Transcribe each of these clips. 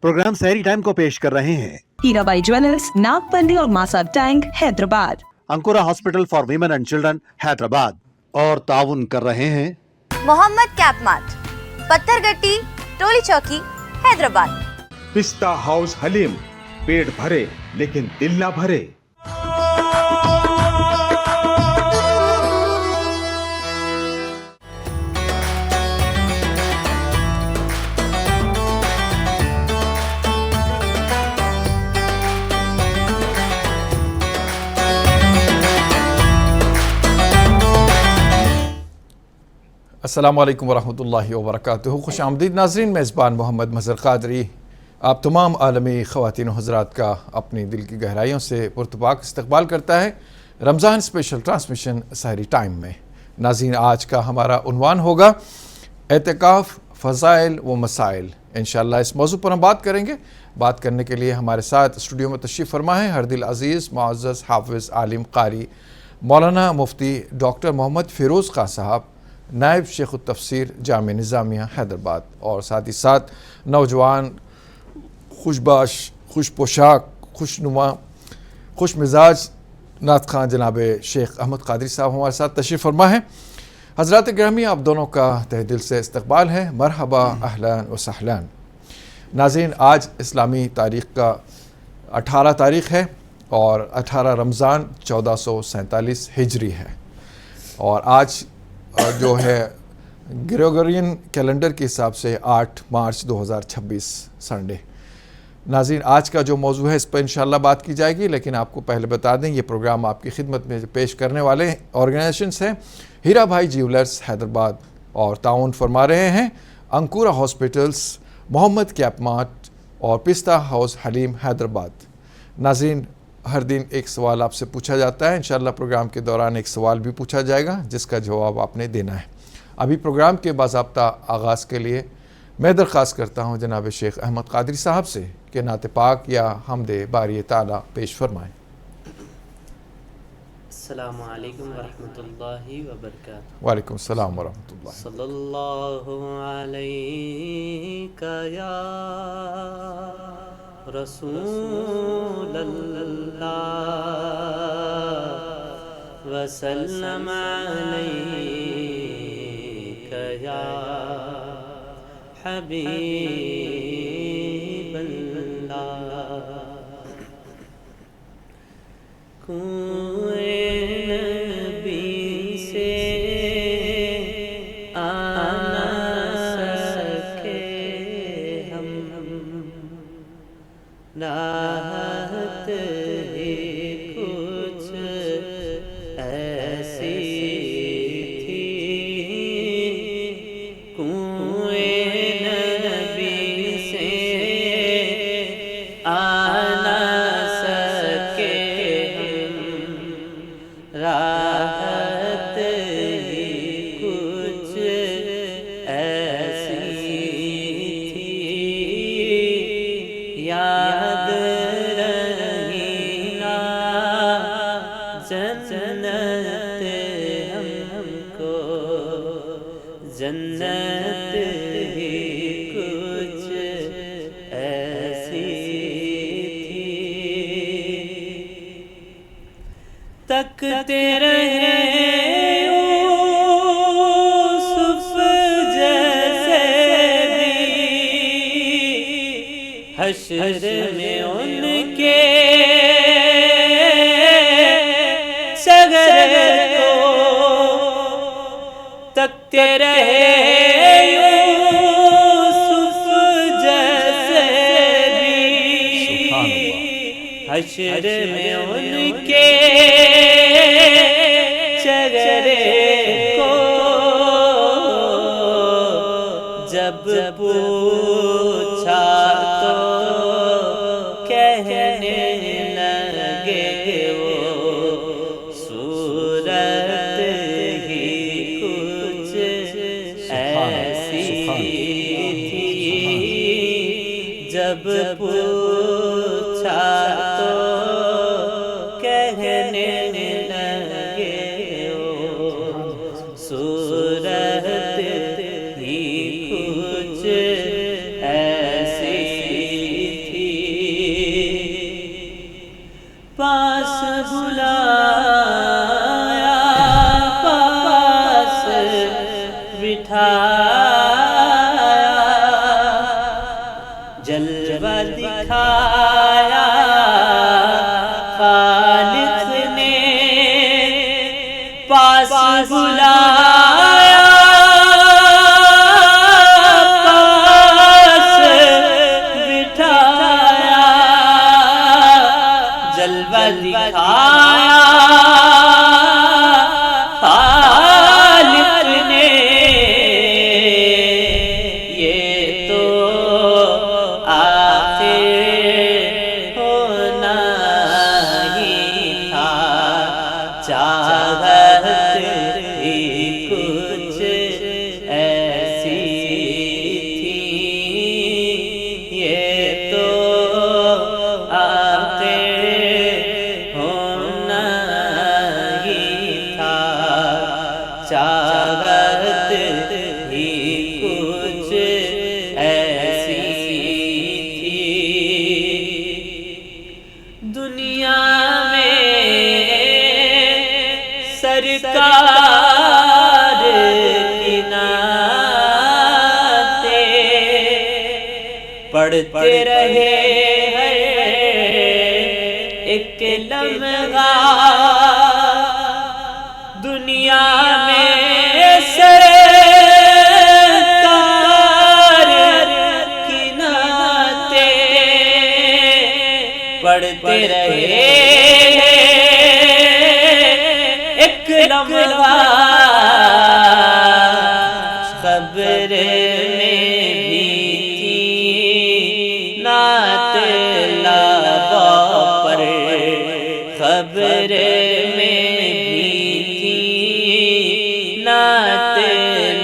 Programme सहरी time को पेश कर रहे हैं हीराबाई ज्वेलर्स, नागपल्ली और मासा tank, Hyderabad. अंकुरा hospital for women and children, Hyderabad. और ताउन कर रहे हैं मोहम्मद कैप मार्ट, पत्थरगट्टी, टोली चौकी, हैदराबाद। पिस्ता हाउस हलीम, पेट भरे लेकिन दिल ना भरे। अस्सलामु अलैकुम वरहमतुल्लाहि वबरकातुहू। खुश आमदीद नाज़रीन, मेज़बान मोहम्मद मज़हर क़ादरी आप तमाम आलमी ख़वातीन हज़रात का अपनी दिल की गहराइयों से पुरतपाक इस्तक़बाल करता है रमज़ान स्पेशल ट्रांसमिशन सहरी टाइम में। नाज़रीन, आज का हमारा उन्वान होगा एतिकाफ़, फ़ज़ाइल व मसाइल। इंशाअल्लाह इस मौजू पर हम बात करेंगे। बात करने के लिए हमारे साथ स्टूडियो में तशरीफ़ फरमा है हरदिल अज़ीज़ मुअज़्ज़ज़ हाफ़िज़ आलिम क़ारी मौलाना मुफ्ती डॉक्टर मोहम्मद फ़िरोज़ ख़ान साहब, नायब शेख तफसीर जामिया निज़ामिया हैदराबाद, और साथ ही साथ नौजवान, खुशबाश, खुश पोशाक, खुशनुमा, खुश मिजाज नात खान जनाब शेख अहमद क़ादरी साहब हमारे साथ तशरीफ़ फरमा है। हज़रात गिरामी, आप दोनों का तहे दिल से इस्तक़बाल है। मरहबा, अहलन व सहलन। नाज़रीन, आज इस्लामी तारीख़ का 18 तारीख़ है और 18 रमज़ान 1447 हिजरी है, और आज जो है ग्रेगोरियन कैलेंडर के हिसाब से 8 मार्च 2026 संडे। नाज़रीन, आज का जो मौजू है इस पर इंशाअल्लाह बात की जाएगी, लेकिन आपको पहले बता दें ये प्रोग्राम आपकी खिदमत में पेश करने वाले ऑर्गेनाइजेशंस हैं हीरा भाई ज्वेलर्स हैदराबाद, और ताउन फरमा रहे हैं अंकुरा हॉस्पिटल्स, मोहम्मद कैप मार्ट और पिस्ता हाउस हलीम हैदराबाद। नाज़रीन, हर दिन एक सवाल आपसे पूछा जाता है। इंशाअल्लाह प्रोग्राम के दौरान एक सवाल भी पूछा जाएगा जिसका जवाब आपने देना है। अभी प्रोग्राम के बाज़ाब्ता आगाज़ के लिए मैं दरख्वास्त करता हूँ जनाब शेख अहमद क़ादरी साहब से कि नात पाक या हमदे बारी ताला पेश फरमाएँ। अस्सलामु अलैकुम वरहमतुल्लाहि वबरकातुहू। वालेकुम सलाम वरहमतुल्लाह। सल्लल्लाहु अलैका या रसूल अल्लाह वसल्लम अलैका या हबीब अल्लाह। कुएं नबी से आ ना सके हम, राहत ही कुछ ऐसी थी। कुएं नबी से आ ना सके हम, राहत ही कुछ ऐसी थी। याद रही ना जन्नत हमको, जन्नत ही कुछ ऐसी थी। तकते रहे यूसुफ जैसे भी, हश्र में उनके सगर को। तकते रहे यूसुफ जैसे भी, हश्र में उनके सगरे को। जब पूछा तो कहने लगे वो सूरत ही कुछ ऐसी थी। जब पूछा तो कहने लगे वो सूरत ही कुछ ऐसी جلوہ دکھایا خالق نے پاس بلایا پاس بٹھایا جلوہ دکھایا خالق نے یہ تو چاہت ہی کچھ ایسی تھی یہ تو آخر ہونا ہی تھا چاہت ہی کچھ ایسی تھی دنیا سرکار کی نعتیں پڑھتے رہے ایک لمحہ دنیا میں سرکار کی نعتیں پڑھتے رہے خبر میں بھی تھی نعت لبا پر خبر میں بھی تھی نعت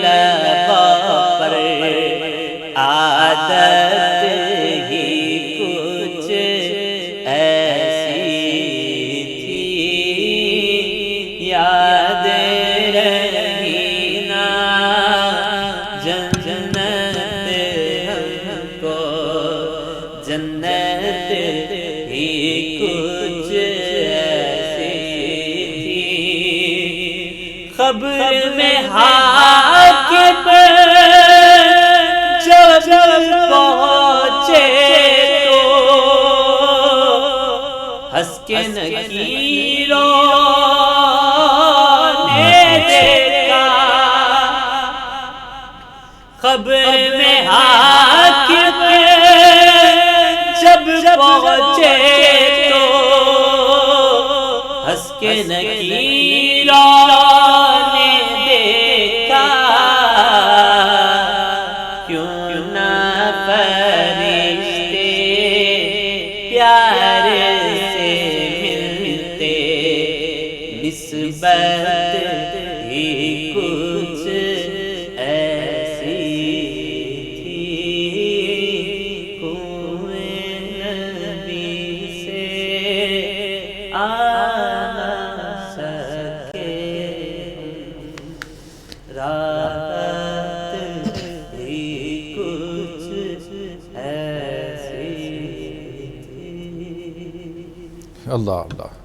لبا پر عادت ہی کچھ ایسی تھی یاد رہی نا جنت ہم کو جنت ہی کچھ ایسی تھی خبر میں حاکم جب پہنچے تو ہنس کے نکیروں خبر میں حاکم جب پہنچے تو ہنس کے نکیروں نے دیکھا کیوں نہ فرشتے پیار سے ملتے نسبت ہی کچھ ایسی تھی کوئیں نبی سے آ نہ سکے رات ہی کچھ ایسی تھی اللہ اللہ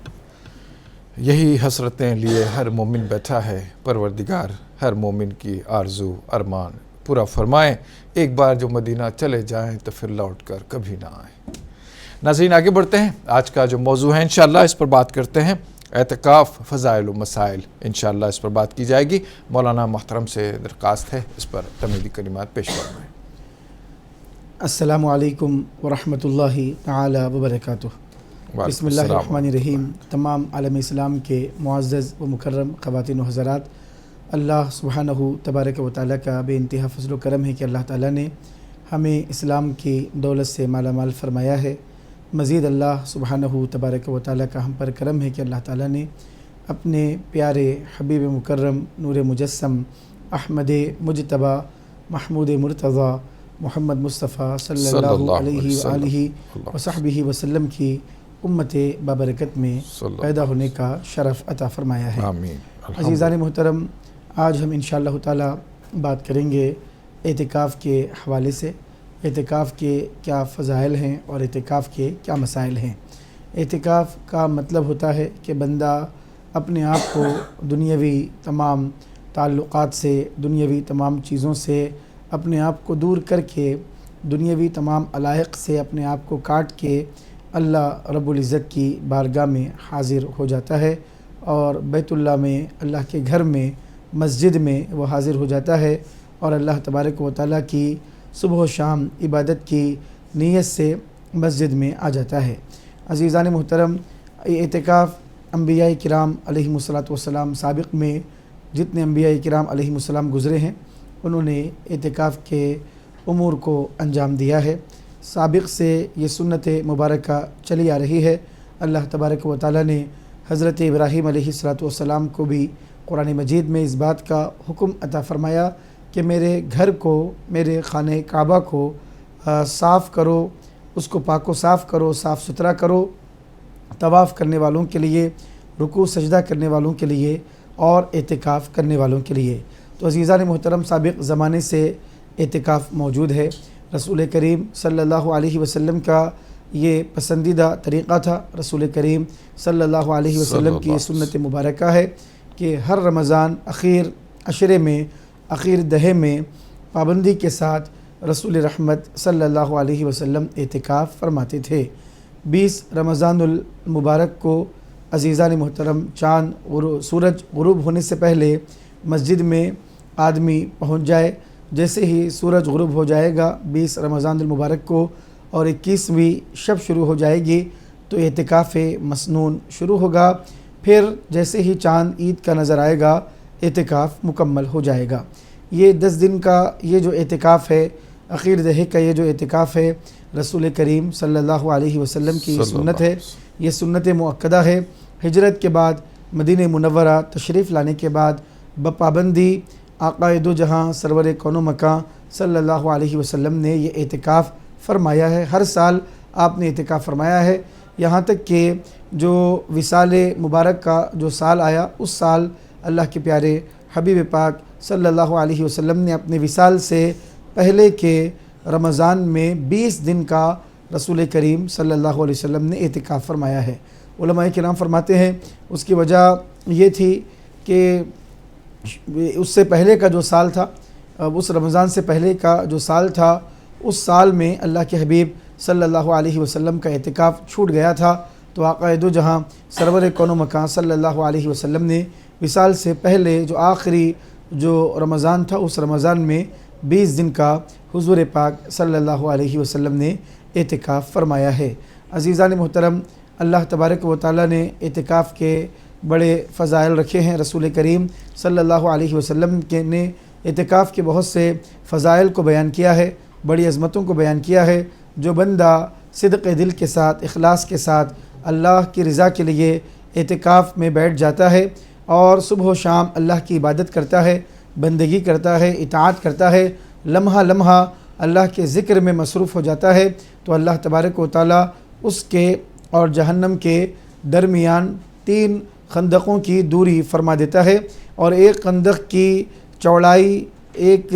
یہی حسرتیں لیے ہر مومن بیٹھا ہے پروردگار ہر مومن کی آرزو ارمان پورا فرمائیں ایک بار جو مدینہ چلے جائیں تو پھر لوٹ کر کبھی نہ آئیں ناظرین آگے بڑھتے ہیں آج کا جو موضوع ہے انشاءاللہ اس پر بات کرتے ہیں اعتکاف فضائل و مسائل انشاءاللہ اس پر بات کی جائے گی مولانا محترم سے درخواست ہے اس پر تمہیدی کلمات پیش فرمائیں السلام علیکم ورحمۃ اللہ تعالی وبرکاتہ بسم اللہ الرحمن الرحیم تمام عالم اسلام کے معزز و مکرم خواتین و حضرات اللہ سبحانہ تبارک و تعالیٰ کا بے انتہا فضل و کرم ہے کہ اللہ تعالیٰ نے ہمیں اسلام کی دولت سے مالا مال فرمایا ہے مزید اللہ سبحانہ تبارک و تعالیٰ کا ہم پر کرم ہے کہ اللہ تعالیٰ نے اپنے پیارے حبیب مکرم نور مجسم احمد مجتبی محمود مرتضیٰ محمد مصطفیٰ صلی اللہ علیہ وآلہ وصحبہ وسلم کی امت بابرکت میں پیدا ہونے کا شرف عطا فرمایا ہے عزیزان محترم آج ہم انشاءاللہ تعالی بات کریں گے اعتکاف کے حوالے سے اعتکاف کے کیا فضائل ہیں اور اعتکاف کے کیا مسائل ہیں اعتکاف کا مطلب ہوتا ہے کہ بندہ اپنے آپ کو دنیاوی تمام تعلقات سے دنیاوی تمام چیزوں سے اپنے آپ کو دور کر کے دنیاوی تمام علائق سے اپنے آپ کو کاٹ کے اللہ رب العزت کی بارگاہ میں حاضر ہو جاتا ہے، اور بیت اللہ میں، اللہ کے گھر میں، مسجد میں وہ حاضر ہو جاتا ہے، اور اللہ تبارک و تعالیٰ کی صبح و شام عبادت کی نیت سے مسجد میں آ جاتا ہے۔ عزیزان محترم، اعتکاف انبیاء کرام علیہم السلام سابق میں جتنے انبیاء کرام علیہم السلام گزرے ہیں، انہوں نے اعتکاف کے امور کو انجام دیا ہے۔ سابق سے یہ سنت مبارکہ چلی آ رہی ہے۔ اللہ تبارک و تعالیٰ نے حضرت ابراہیم علیہ السلام کو بھی قرآن مجید میں اس بات کا حکم عطا فرمایا کہ میرے گھر کو، میرے خانہ کعبہ کو صاف کرو، اس کو پاک و صاف کرو، صاف ستھرا کرو، طواف کرنے والوں کے لیے، رکوع سجدہ کرنے والوں کے لیے، اور اعتکاف کرنے والوں کے لیے۔ تو عزیزان محترم، سابق زمانے سے اعتکاف موجود ہے۔ رسول کریم صلی اللہ علیہ وسلم کا یہ پسندیدہ طریقہ تھا۔ رسول کریم صلی اللہ علیہ وسلم کی یہ سنت مبارکہ ہے کہ ہر رمضان اخیر عشرے میں، اخیر دہے میں پابندی کے ساتھ رسول رحمت صلی اللہ علیہ وسلم اعتکاف فرماتے تھے۔ 20 رمضان المبارک کو عزیزان محترم سورج غروب ہونے سے پہلے مسجد میں آدمی پہنچ جائے۔ جیسے ہی سورج غروب ہو جائے گا 20 رمضان المبارک کو اور 21ویں شب شروع ہو جائے گی تو اعتکاف مسنون شروع ہوگا۔ پھر جیسے ہی چاند عید کا نظر آئے گا اعتکاف مکمل ہو جائے گا۔ یہ 10 دن کا یہ جو اعتکاف ہے، اخیر دہے کا یہ جو اعتکاف ہے، رسول کریم صلی اللہ علیہ وسلم کی یہ سنت ہے، یہ سنت مؤکدہ ہے۔ ہجرت کے بعد مدینہ منورہ تشریف لانے کے بعد بپابندی آقا دو جہاں سرور کون و مکان صلی اللہ علیہ وسلم نے یہ اعتکاف فرمایا ہے۔ ہر سال آپ نے اعتکاف فرمایا ہے، یہاں تک کہ جو وصال مبارک کا جو سال آیا، اس سال اللہ کے پیارے حبیب پاک صلی اللہ علیہ وسلم نے اپنے وصال سے پہلے کے رمضان میں 20 دن کا رسول کریم صلی اللہ علیہ وسلم نے اعتکاف فرمایا ہے۔ علماء کرام فرماتے ہیں اس کی وجہ یہ تھی کہ اس سے پہلے کا جو سال تھا، اس رمضان سے پہلے کا جو سال تھا، اس سال میں اللہ کے حبیب صلی اللہ علیہ وسلم کا اعتکاف چھوٹ گیا تھا، تو آقا دو جہاں سرور کون و مکان صلی اللہ علیہ وسلم نے وصال سے پہلے جو آخری جو رمضان تھا، اس رمضان میں 20 دن کا حضور پاک صلی اللہ علیہ وسلم نے اعتکاف فرمایا ہے۔ عزیزان محترم، اللہ تبارک و تعالیٰ نے اعتکاف کے بڑے فضائل رکھے ہیں۔ رسول کریم صلی اللہ علیہ وسلم نے اعتکاف کے بہت سے فضائل کو بیان کیا ہے، بڑی عظمتوں کو بیان کیا ہے۔ جو بندہ صدق دل کے ساتھ، اخلاص کے ساتھ اللہ کی رضا کے لیے اعتکاف میں بیٹھ جاتا ہے اور صبح و شام اللہ کی عبادت کرتا ہے، بندگی کرتا ہے، اطاعت کرتا ہے، لمحہ لمحہ اللہ کے ذکر میں مصروف ہو جاتا ہے، تو اللہ تبارک و تعالیٰ اس کے اور جہنم کے درمیان 3 خندقوں کی دوری فرما دیتا ہے، اور ایک خندق کی چوڑائی ایک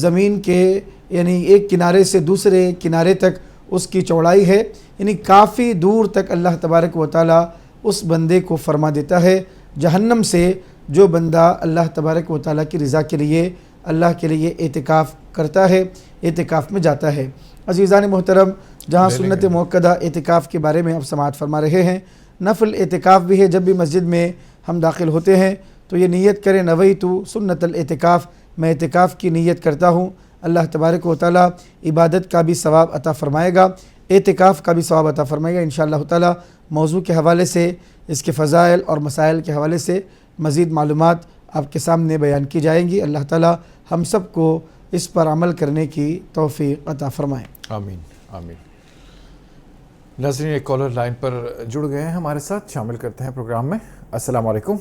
زمین کے یعنی ایک کنارے سے دوسرے کنارے تک اس کی چوڑائی ہے، یعنی کافی دور تک اللہ تبارک و تعالیٰ اس بندے کو فرما دیتا ہے جہنم سے، جو بندہ اللہ تبارک و تعالیٰ کی رضا کے لیے، اللہ کے لیے اعتکاف کرتا ہے، اعتکاف میں جاتا ہے۔ عزیزان محترم، جہاں سنت موقدہ اعتکاف کے بارے میں اب سماعت فرما رہے ہیں، نفل اعتکاف بھی ہے۔ جب بھی مسجد میں ہم داخل ہوتے ہیں تو یہ نیت کریں، نویت سنت الاعتکاف، میں اعتکاف کی نیت کرتا ہوں۔ اللہ تبارک و تعالیٰ عبادت کا بھی ثواب عطا فرمائے گا، اعتکاف کا بھی ثواب عطا فرمائے گا انشاءاللہ تعالیٰ۔ موضوع کے حوالے سے، اس کے فضائل اور مسائل کے حوالے سے مزید معلومات آپ کے سامنے بیان کی جائیں گی۔ اللہ تعالیٰ ہم سب کو اس پر عمل کرنے کی توفیق عطا فرمائے۔ آمین آمین۔ ناظرین، ایک کالر لائن پر جڑ گئے ہیں ہمارے ساتھ، شامل کرتے ہیں پروگرام میں۔ السلام علیکم۔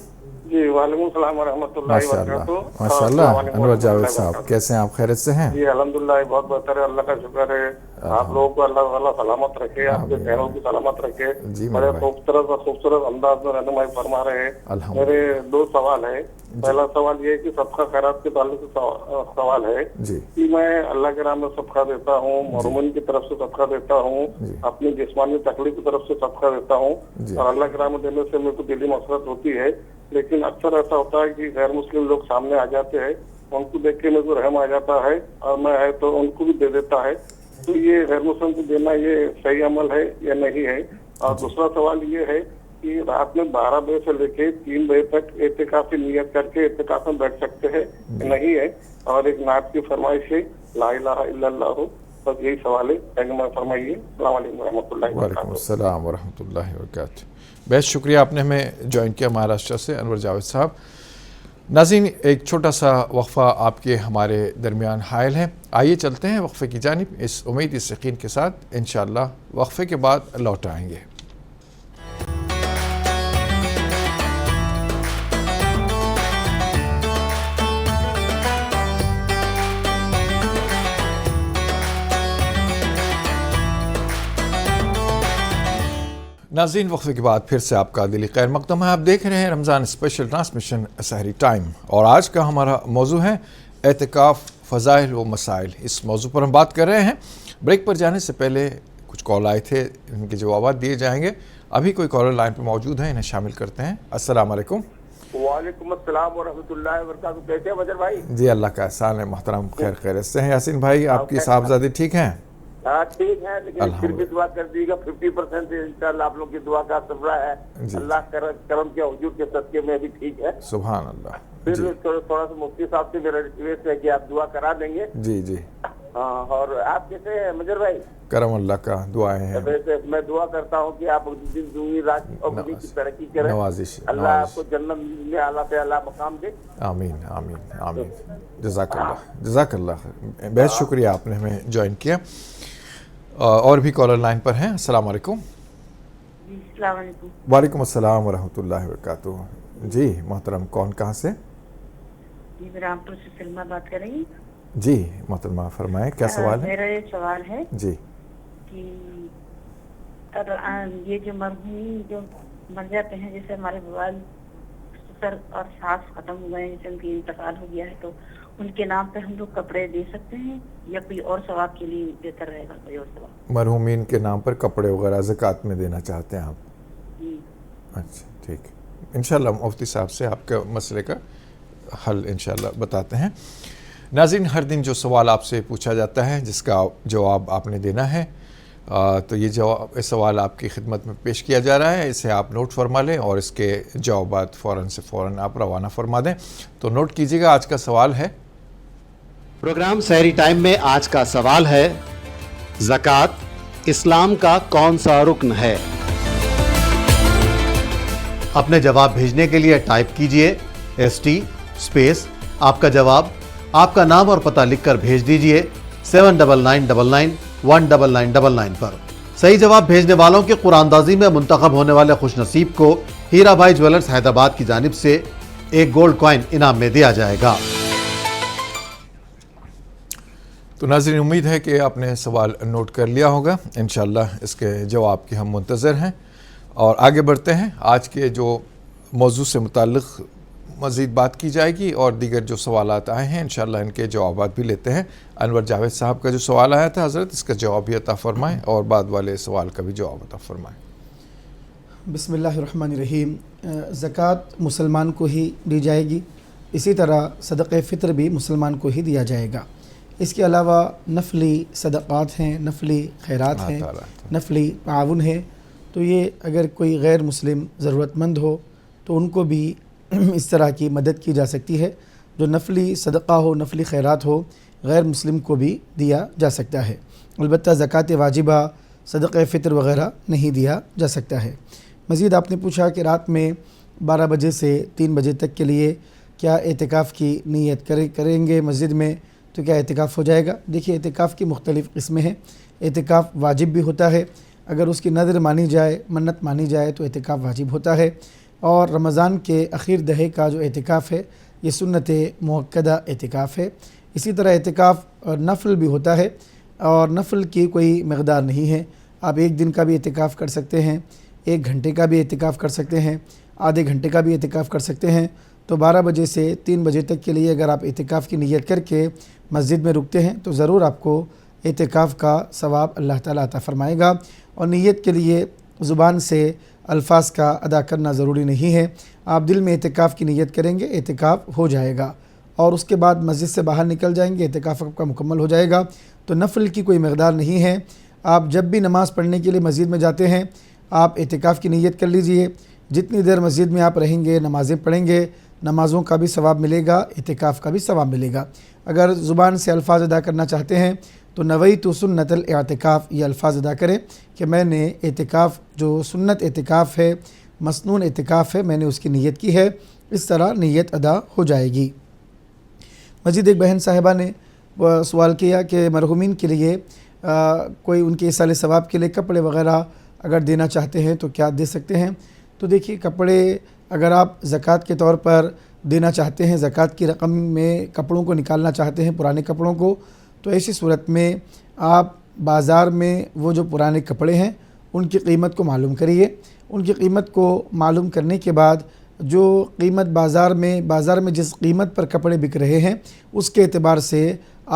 جی وعلیکم السلام ورحمۃ اللہ وبرکاتہ۔ ماشاء اللہ، انور جاوید صاحب کیسے ہیں آپ؟ خیریت سے ہیں؟ جی الحمدللہ، بہت بہتر ہے، اللہ کا شکر ہے۔ آپ لوگوں کو اللہ تعالیٰ سلامت رکھے، آپ کے پیروں کی سلامت رکھے، بڑے خوبصورت انداز میں رہنمائی فرما رہے ہیں۔ میرے 2 سوال ہیں۔ پہلا سوال یہ ہے کہ صدقہ خیرات کے تعلق سے سوال ہے کہ میں اللہ کے نام میں صدقہ دیتا ہوں، مرمون کی طرف سے صدقہ دیتا ہوں، اپنی جسمانی تکلیف کی طرف سے صدقہ دیتا ہوں، اور اللہ کے نام میں دینے سے میرے کو دلی مسرت ہوتی ہے، لیکن اکثر ایسا ہوتا ہے کہ غیر مسلم لوگ سامنے آ جاتے ہیں، ان کو دیکھ کے میرے کو رحم آ جاتا ہے اور میں ہے تو ان کو بھی دے دیتا ہے، तो ये गैर मुस्लिम को देना ये सही अमल है या नहीं है। और दूसरा सवाल ये है कि रात में 12 बजे से लेके 3 बजे तक एतिकाफ की नियत करके एतिकाफ में बैठ सकते हैं नहीं है। और एक नात की फरमाइश है ला इलाहा इल्लल्लाह, बस यही सवाल है, फरमाइए। अस्सलाम वालेकुम रहमतुल्लाहि व वालेकुम बरकातहू। अस्सलाम व रहमतुल्लाहि व बरकातहू। बेहद शुक्रिया, आपने हमें ज्वाइन किया महाराष्ट्र से, अनवर जावेद साहब। नाज़रीन, एक छोटा सा वक्फ़ा आपके हमारे दरमियान हायल है। आइए चलते हैं वक्फ़े की जानिब, इस उम्मीद इस यकीन के साथ इंशाअल्लाह वक्फ़े के बाद लौट आएंगे। नाज़रीन, वक्फ़े के बाद फिर से आपका दिली खैर मक़दम है। आप देख रहे हैं रमज़ान स्पेशल ट्रांसमिशन सहरी टाइम, और आज का हमारा मौजू है एतिकाफ़, फ़ज़ाइल व मसाइल। इस मौजू पर हम बात कर रहे हैं। ब्रेक पर जाने से पहले कुछ कॉल आए थे, इनके जवाब दिए जाएंगे। अभी कोई कॉलर लाइन पर मौजूद है, इन्हें शामिल करते हैं। अस्सलाम वालेकुम। वालेकुम अस्सलाम व रहमतुल्लाहि व बरकातहू। कैसे हैं मजर भाई? जी, अल्लाह का एहसान है मोहतरम, खैर खैरियत से हैं। यासीन भाई, आपकी साहबजादी ठीक हैं? हाँ ठीक है, लेकिन फिर भी दुआ कर दीजिएगा। 50% इंशाल्लाह आप लोग की दुआ का सबरा है। अल्लाह करम के हुजूर के सदके में भी ठीक है। सुभान अल्लाह। फिर थोड़ा सा मुफ्ती साहब से मेरा रिक्वेस्ट है कि आप दुआ करा देंगे। जी जी। हाँ, और आप कैसे हैं मजर भाई? करम अल्लाह का, दुआएं हैं। वैसे मैं दुआ करता हूँ कि आप दिन दुनी रात और दुनी की तरक्की करें। नवाजिश, अल्लाह आपको जन्नत में आला पे आला मकाम दे। आमीन आमीन आमीन। जज़ाकल्लाह जज़ाकल्लाह। बेहद शुक्रिया, आपने हमें ज्वाइन किया। और भी कॉलर लाइन पर हैं। अस्सलाम वालेकुम। वालेकुम अस्सलाम व रहमतुल्लाहि व बरकातहू। जी मोहतरम, कौन कहाँ से? जी, रामपुर से सलमा बात कर रही हूँ। जी मोहतरमा, फरमाएं, क्या सवाल है? मेरा ये सवाल है जी कि ये जो मरहूम जो मर जाते हैं, जैसे हमारे वाल ससुर और सास खत्म हो गए हैं, जैसे उनकी इंतकाल हो गया है, तो उनके नाम पे हम लोग कपड़े दे सकते हैं या कोई और सवाब के लिए बेहतर रहेगा? कोई और सवाब? मरहूमीन के नाम पर कपड़े वगैरह ज़कात में देना चाहते हैं आप? जी। अच्छा ठीक, इंशाल्लाह मुफ्ती साहब से आपके मसले का हल इंशाल्लाह बताते हैं। नाज़रीन, हर दिन जो सवाल आपसे पूछा जाता है, जिसका जवाब आपने देना है, तो ये सवाल आपकी खिदमत में पेश किया जा रहा है। इसे आप नोट फरमा लें और इसके जवाबात फ़ौरन से फ़ौरन आप रवाना फरमा दें। तो नोट कीजिएगा, आज का सवाल है। प्रोग्राम सहरी टाइम में आज का सवाल है, ज़कात इस्लाम का कौन सा रुकन है? अपने जवाब भेजने के लिए टाइप कीजिए ST स्पेस आपका जवाब, आपका नाम और पता लिखकर भेज दीजिए 7999919999 पर। सही जवाब भेजने वालों के कुरानदाजी में मुंतखब होने वाले खुशनसीब को हीरा भाई ज्वेलर्स हैदराबाद की जानिब से एक गोल्ड कॉइन इनाम में दिया जाएगा। तो नाज़रीन, उम्मीद है कि आपने सवाल नोट कर लिया होगा। इंशाअल्लाह इसके जवाब की हम मुंतज़र हैं और आगे बढ़ते हैं। आज के जो मौजू से मुताल्लिक़ मज़ीद बात की जाएगी और दीगर जो सवालात आए हैं इंशाअल्लाह इनके जवाबात भी लेते हैं। अनवर जावेद साहब का जो सवाल आया था हज़रत, इसका जवाब भी अता फ़रमाएँ और बाद वाले सवाल का भी जवाब अता फ़रमाएँ। बिस्मिल्लाहिर्रहमानिर्रहीम। ज़कात मुसलमान को ही दी जाएगी, इसी तरह सदक़े फ़ितर भी मुसलमान को ही दिया जाएगा। इसके अलावा नफली सदक़ात हैं, नफली खैरात हैं, नफली ताउन है। तो ये अगर कोई गैर मुस्लिम ज़रूरतमंद हो तो उनको भी इस तरह की मदद की जा सकती है। जो नफली सदक़ा हो, नफली खैरात हो, गैर मुस्लिम को भी दिया जा सकता है। अलबत्ता ज़कात वाजिबा, सदक़े फ़ितर वग़ैरह नहीं दिया जा सकता है। मज़ीद आपने पूछा कि रात में 12 बजे से 3 बजे तक के लिए क्या एतिकाफ़ की नीयत करेंगे मस्जिद में तो क्या एतिकाफ़ हो जाएगा? देखिए, एतिकाफ़ की मुख्तलिफ़ किस्में हैं। एतिकाफ़ वाजिब भी होता है, अगर उसकी नज़र मानी जाए, मन्नत मानी जाए तो एतिकाफ़ वाजिब होता है। और रमज़ान के आखिर दहे का जो एतिकाफ़ है ये सुन्नत मुअक्कदा एतिकाफ़ है। इसी तरह एतिकाफ़ नफ़ल भी होता है और नफ़ल की कोई मक़दार नहीं है। आप 1 दिन का भी एतिकाफ़ कर सकते हैं, 1 घंटे का भी एतिकाफ़ कर सकते हैं, आधे घंटे का भी एतिकाफ़ कर सकते हैं। तो 12 बजे से 3 बजे तक के लिए अगर आप एतिकाफ़ की नीयत करके मस्जिद में रुकते हैं तो ज़रूर आपको एतिकाफ़ का सवाब अल्लाह ताला अता फ़रमाएगा। और नीयत के लिए ज़ुबान से अल्फाज का अदा करना ज़रूरी नहीं है। आप दिल में एतिकाफ़ की नीयत करेंगे, एतिकाफ़ हो जाएगा। اور اس کے بعد مسجد سے باہر نکل جائیں گے، اعتکاف آپ کا مکمل ہو جائے گا۔ تو نفل کی کوئی مقدار نہیں ہے، آپ جب بھی نماز پڑھنے کے لیے مسجد میں جاتے ہیں آپ اعتکاف کی نیت کر لیجئے، جتنی دیر مسجد میں آپ رہیں گے نمازیں پڑھیں گے، نمازوں کا بھی ثواب ملے گا، اعتکاف کا بھی ثواب ملے گا۔ اگر زبان سے الفاظ ادا کرنا چاہتے ہیں تو نویت سنت الاعتکاف یہ الفاظ ادا کریں کہ میں نے اعتکاف جو سنت اعتکاف ہے، مسنون اعتکاف ہے، میں نے اس کی نیت کی ہے، اس طرح نیت ادا ہو جائے گی۔ مزید ایک بہن صاحبہ نے سوال کیا کہ مرحومین کے لیے کوئی ان کے ایصال ثواب کے لیے کپڑے وغیرہ اگر دینا چاہتے ہیں تو کیا دے سکتے ہیں؟ تو دیکھیے کپڑے اگر آپ زکوٰۃ کے طور پر دینا چاہتے ہیں، زکوٰۃ کی رقم میں کپڑوں کو نکالنا چاہتے ہیں، پرانے کپڑوں کو، تو ایسی صورت میں آپ بازار میں وہ جو پرانے کپڑے ہیں ان کی قیمت کو معلوم کریے۔ ان کی قیمت کو معلوم کرنے کے بعد جو قیمت بازار میں جس قیمت پر کپڑے بک رہے ہیں اس کے اعتبار سے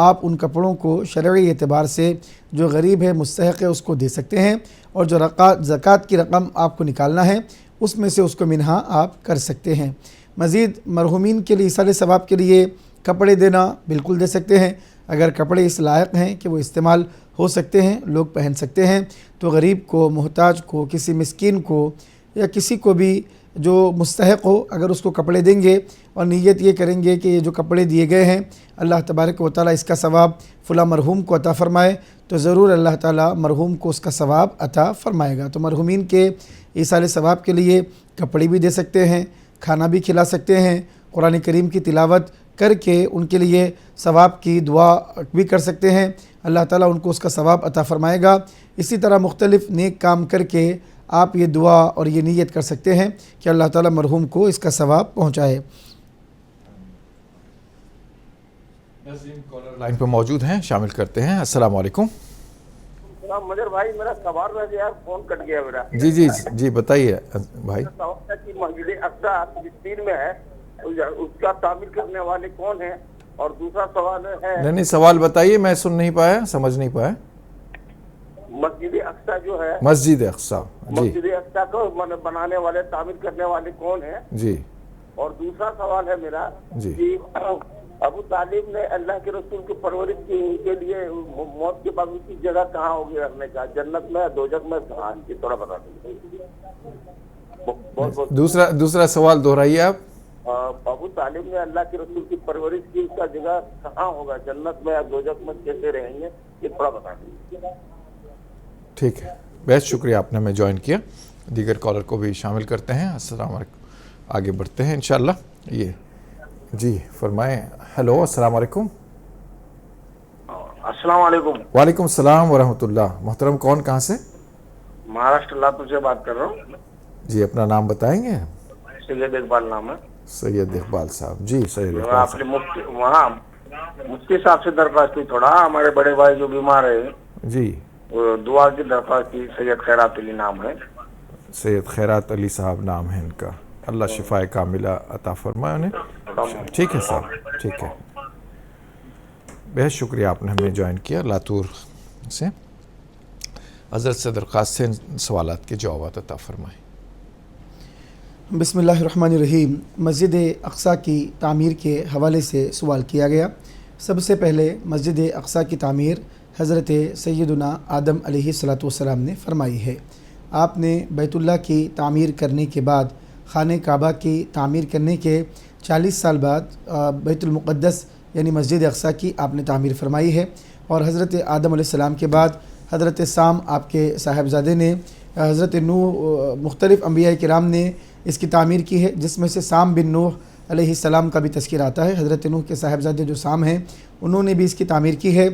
آپ ان کپڑوں کو شرعی اعتبار سے جو غریب ہے مستحق ہے اس کو دے سکتے ہیں، اور جو زکوٰۃ کی رقم آپ کو نکالنا ہے اس میں سے اس کو منہا آپ کر سکتے ہیں۔ مزید مرحومین کے لیے ایصال ثواب کے لیے کپڑے دینا بالکل دے سکتے ہیں، اگر کپڑے اس لائق ہیں کہ وہ استعمال ہو سکتے ہیں، لوگ پہن سکتے ہیں، تو غریب کو، محتاج کو، کسی مسکین کو یا کسی کو بھی جو مستحق ہو اگر اس کو کپڑے دیں گے اور نیت یہ کریں گے کہ یہ جو کپڑے دیے گئے ہیں اللہ تبارک و تعالیٰ اس کا ثواب فلاں مرحوم کو عطا فرمائے، تو ضرور اللہ تعالیٰ مرحوم کو اس کا ثواب عطا فرمائے گا۔ تو مرحومین کے ایصال ثواب کے لیے کپڑے بھی دے سکتے ہیں، کھانا بھی کھلا سکتے ہیں، قرآن کریم کی تلاوت کر کے ان کے لیے ثواب کی دعا بھی کر سکتے ہیں، اللہ تعالیٰ ان کو اس کا ثواب عطا فرمائے گا۔ اسی طرح مختلف نیک کام کر کے آپ یہ دعا اور یہ نیت کر سکتے ہیں کہ اللہ تعالیٰ مرحوم کو اس کا ثواب پہنچائے۔ کالر لائن پہ موجود ہیں، شامل کرتے ہیں۔ السلام علیکم۔ مجر بھائی میرا سوال رہ گیا، فون کٹ گیا میرا۔ جی بتائیے بھائی۔ سوال ہے کہ مسجد اقصیٰ فلسطین میں ہے، اس کا تعمیر کرنے والے کون ہیں؟ اور دوسرا سوال ہے، نہیں سوال بتائیے، میں سن نہیں پایا، سمجھ نہیں پایا۔ مسجد اقصیٰ جو ہے، مسجد اقصیٰ جی، مسجد اقصیٰ کو بنانے والے، تعمیر کرنے والے کون ہیں؟ جی۔ اور دوسرا سوال ہے میرا جی، کہ ابو طالب نے اللہ کے رسول کی پرورش کے لیے موت کے بعد اس کی جگہ کہاں ہوگی رہنے کا، جنت میں، دوزخ میں، کہاں؟ یہ تھوڑا بتا دیجیے۔ دوسرا سوال دہرائیے آپ۔ ابو طالب نے اللہ کے رسول کی پرورش کی، اس کا جگہ کہاں ہوگا، جنت میں یا دوزخ میں، کیسے رہیں گے، یہ تھوڑا بتا دیجیے۔ ٹھیک ہے، بہت شکریہ آپ نے ہمیں جوائن کیا۔ دیگر کالر کو بھی شامل کرتے ہیں۔ السلام علیکم، آگے بڑھتے ہیں انشاءاللہ۔ یہ جی فرمائیں۔ ہیلو، السلام علیکم۔ السلام علیکم۔ وعلیکم السلام ورحمۃ اللہ۔ محترم کون، کہاں سے؟ مہاراشٹر لاتور سے بات کر رہا ہوں۔ جی اپنا نام بتائیں گے؟ سید اقبال نام ہے۔ سید اقبال صاحب، جی سید اقبال آپ نے وہاں مفتی صاحب سے درخواست کی، تھوڑا ہمارے بڑے بھائی جو بیمار ہے جی، دعا کی درخواست کی۔ سید خیرات علی نام ہے۔ سید خیرات علی صاحب نام ہے ان کا، اللہ شفاء کاملہ عطا فرمائے انہیں۔ ٹھیک ہے صاحب، ٹھیک ہے، بہت شکریہ آپ نے ہمیں جوائن کیا لاتور سے۔ حضرت سے درخواست سے سوالات کے جوابات عطا فرمائیں۔ بسم اللہ الرحمن الرحیم۔ مسجد اقصیٰ کی تعمیر کے حوالے سے سوال کیا گیا۔ سب سے پہلے مسجد اقصیٰ کی تعمیر حضرت سیدنا آدم علیہ السلام نے فرمائی ہے۔ آپ نے بیت اللہ کی تعمیر کرنے کے بعد خانہ کعبہ کی تعمیر کرنے کے 40 سال بعد بیت المقدس یعنی مسجد اقصیٰ کی آپ نے تعمیر فرمائی ہے، اور حضرت آدم علیہ السلام کے بعد حضرت سام آپ کے صاحبزادے نے، حضرت نوح، مختلف انبیاء کرام نے اس کی تعمیر کی ہے، جس میں سے سام بن نوح علیہ السلام کا بھی تذکر آتا ہے۔ حضرت نوح کے صاحبزادے جو سام ہیں انہوں نے بھی اس کی تعمیر کی ہے۔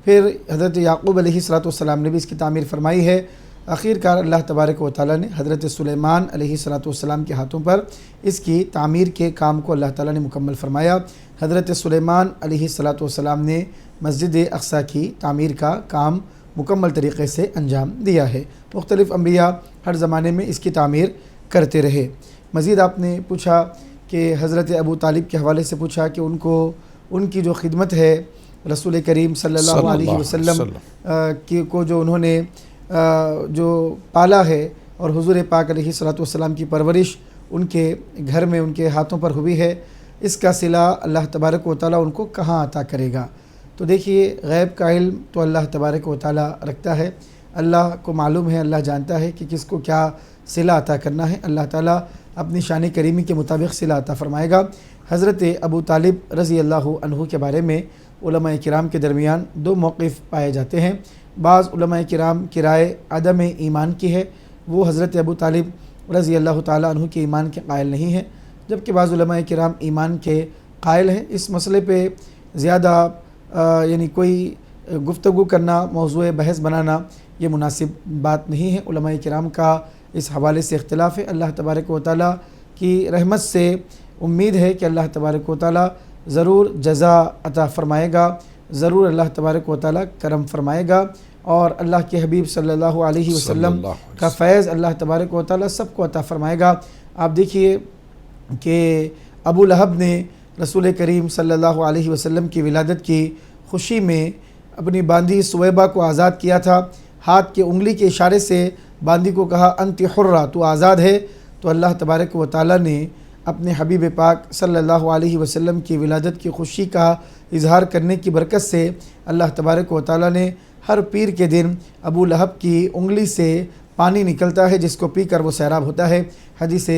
پھر حضرت یعقوب علیہ السلام نے بھی اس کی تعمیر فرمائی ہے۔ آخر کار اللہ تبارک و تعالیٰ نے حضرت سلیمان علیہ السلام کے ہاتھوں پر اس کی تعمیر کے کام کو اللہ تعالیٰ نے مکمل فرمایا۔ حضرت سلیمان علیہ السلام نے مسجد اقصیٰ کی تعمیر کا کام مکمل طریقے سے انجام دیا ہے۔ مختلف انبیاء ہر زمانے میں اس کی تعمیر کرتے رہے۔ مزید آپ نے پوچھا کہ حضرت ابو طالب کے حوالے سے پوچھا کہ ان کی جو خدمت ہے رسول کریم صلی اللہ علیہ وسلم کو جو انہوں نے جو پالا ہے، اور حضور پاک علیہ السلام کی پرورش ان کے گھر میں ان کے ہاتھوں پر ہوئی ہے۔ اس کا صلہ اللہ تبارک و تعالیٰ ان کو کہاں عطا کرے گا؟ تو دیکھیے غیب کا علم تو اللہ تبارک و تعالیٰ رکھتا ہے، اللہ کو معلوم ہے، اللہ جانتا ہے کہ کس کو کیا صلہ عطا کرنا ہے۔ اللہ تعالیٰ اپنی شان کریمی کے مطابق صلہ عطا فرمائے گا۔ حضرت ابو طالب رضی اللہ عنہ کے بارے میں علماء کرام کے درمیان دو موقف پائے جاتے ہیں۔ بعض علماء کرام کی رائے عدم ایمان کی ہے، وہ حضرت ابو طالب رضی اللہ تعالیٰ عنہ کے ایمان کے قائل نہیں ہیں، جبکہ بعض علماء کرام ایمان کے قائل ہیں۔ اس مسئلے پہ زیادہ یعنی کوئی گفتگو کرنا، موضوع بحث بنانا یہ مناسب بات نہیں ہے۔ علماء کرام کا اس حوالے سے اختلاف ہے۔ اللہ تبارک و تعالیٰ کی رحمت سے امید ہے کہ اللہ تبارک و تعالیٰ ضرور جزا عطا فرمائے گا، ضرور اللہ تبارک و تعالیٰ کرم فرمائے گا، اور اللہ کے حبیب صلی اللہ علیہ وسلم کا فیض اللہ تبارک و تعالیٰ سب کو عطا فرمائے گا۔ آپ دیکھیے کہ ابو لہب نے رسول کریم صلی اللہ علیہ وسلم کی ولادت کی خوشی میں اپنی باندی سویبہ کو آزاد کیا تھا۔ ہاتھ کے انگلی کے اشارے سے باندی کو کہا انت حرہ، تو آزاد ہے۔ تو اللہ تبارک و تعالیٰ نے اپنے حبیب پاک صلی اللہ علیہ وسلم کی ولادت کی خوشی کا اظہار کرنے کی برکت سے اللہ تبارک و تعالیٰ نے ہر پیر کے دن ابو لہب کی انگلی سے پانی نکلتا ہے، جس کو پی کر وہ سیراب ہوتا ہے، حدیث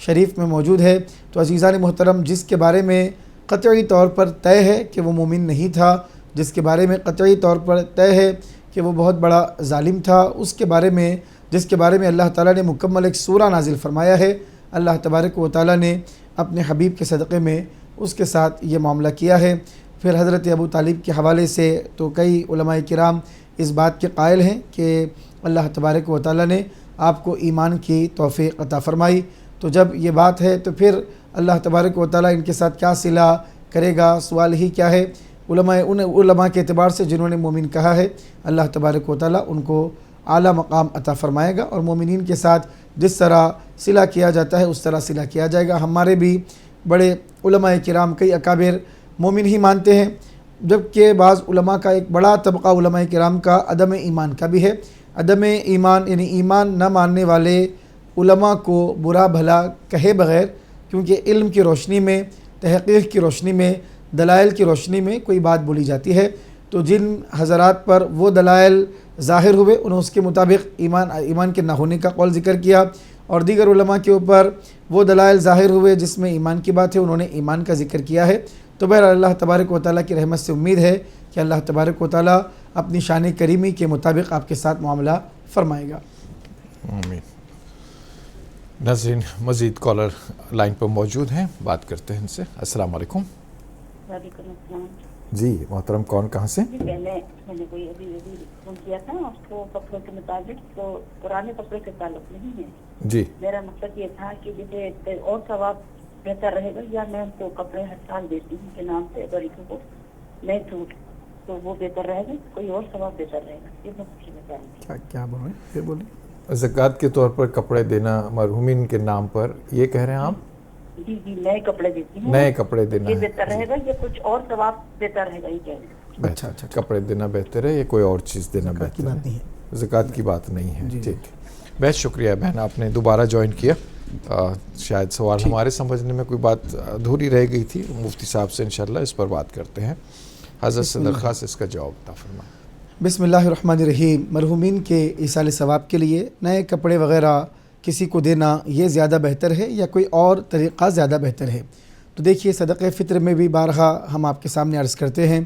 شریف میں موجود ہے۔ تو عزیزان محترم، جس کے بارے میں قطعی طور پر طے ہے کہ وہ مومن نہیں تھا، جس کے بارے میں قطعی طور پر طے ہے کہ وہ بہت بڑا ظالم تھا، اس کے بارے میں جس کے بارے میں اللہ تعالیٰ نے مکمل ایک سورہ نازل فرمایا ہے، اللہ تبارک و تعالیٰ نے اپنے حبیب کے صدقے میں اس کے ساتھ یہ معاملہ کیا ہے۔ پھر حضرت ابو طالب کے حوالے سے تو کئی علماء کرام اس بات کے قائل ہیں کہ اللہ تبارک و تعالیٰ نے آپ کو ایمان کی توفیق عطا فرمائی۔ تو جب یہ بات ہے تو پھر اللہ تبارک و تعالیٰ ان کے ساتھ کیا صلہ کرے گا؟ سوال ہی کیا ہے؟ ان علماء کے اعتبار سے جنہوں نے مومن کہا ہے، اللہ تبارک و تعالیٰ ان کو اعلیٰ مقام عطا فرمائے گا، اور مومنین کے ساتھ جس طرح صلہ کیا جاتا ہے اس طرح صلہ کیا جائے گا۔ ہمارے بھی بڑے علماء کرام کئی اکابر مومن ہی مانتے ہیں، جبکہ بعض علماء کا ایک بڑا طبقہ علماء کرام کا عدم ایمان کا بھی ہے۔ عدم ایمان یعنی ایمان نہ ماننے والے علماء کو برا بھلا کہے بغیر، کیونکہ علم کی روشنی میں، تحقیق کی روشنی میں، دلائل کی روشنی میں کوئی بات بولی جاتی ہے، تو جن حضرات پر وہ دلائل ظاہر ہوئے انہوں اس کے مطابق ایمان کے نہ ہونے کا قول ذکر کیا، اور دیگر علماء کے اوپر وہ دلائل ظاہر ہوئے جس میں ایمان کی بات ہے، انہوں نے ایمان کا ذکر کیا ہے۔ تو بہرحال اللہ تبارک و تعالیٰ کی رحمت سے امید ہے کہ اللہ تبارک و تعالیٰ اپنی شان کریمی کے مطابق آپ کے ساتھ معاملہ فرمائے گا۔ آمین۔ ناظرین، مزید کالر لائن پر موجود ہیں، بات کرتے ہیں ان سے۔ السلام علیکم۔ وعلیکم السلام۔ جی محترم، کون کہاں سے؟ جی میں نے کوئی ابھی فون کیا تھا، اس کو کپڑوں کے مطابق تو پرانے کپڑے سے تعلق نہیں ہے۔ جی میرا مقصد یہ تھا کہ جیسے اور ثواب بہتر رہے گا، یا میں ان کو کپڑے ہر سال دیتی ہوں کے نام سے غریبوں کو نئے سوٹ، تو وہ بہتر رہے گا، کوئی اور ثواب بہتر رہے گا؟ یہ میں پوچھنا چاہ رہی تھی۔ کیا بول رہے ہیں؟ پھر بولیں۔ زکوٰۃ کے طور پر کپڑے دینا مرحومین کے نام پر، یہ کہہ رہے ہیں آپ؟ جی نئے کپڑے دیتی ہوں، نئے کپڑے دینا یہ ہے، بہتر رہے گا یا کچھ اور ثواب بہتر رہے گا؟ یہ کہہ رہے ہیں۔ اچھا، کپڑے دینا بہتر ہے یا کوئی اور چیز دینا زکوٰۃ کی بہتر بات نہیں ہے؟ زکوٰۃ کی بات نہیں ہے۔ جی۔ ٹھیک، بہت شکریہ بہن، آپ نے دوبارہ جوائن کیا۔ شاید سوال ہمارے سمجھنے میں کوئی بات ادھوری رہ گئی تھی، مفتی صاحب سے انشاءاللہ اس پر بات کرتے ہیں۔ حضرت سے درخواست اس کا جواب عطا فرمائیں۔ بسم اللہ الرحمن الرحیم۔ مرحومین کے ایصال ثواب کے لیے نئے کپڑے وغیرہ کسی کو دینا یہ زیادہ بہتر ہے یا کوئی اور طریقہ زیادہ بہتر ہے؟ تو دیکھیے، صدقہ فطر میں بھی بارہا ہم آپ کے سامنے عرض کرتے ہیں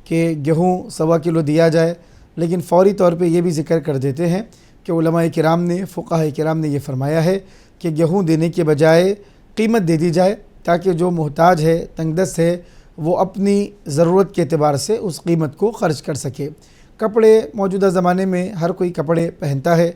کہ گیہوں 1.25 کلو دیا جائے، لیکن فوری طور پہ یہ بھی ذکر کر دیتے ہیں کہ علماء کرام نے، فقہاء کرام نے یہ فرمایا ہے کہ گیہوں دینے کے بجائے قیمت دے دی جائے، تاکہ جو محتاج ہے، تنگ دست ہے، وہ اپنی ضرورت کے اعتبار سے اس قیمت کو خرچ کر سکے۔ کپڑے موجودہ زمانے میں ہر کوئی کپڑے پہنتا ہے،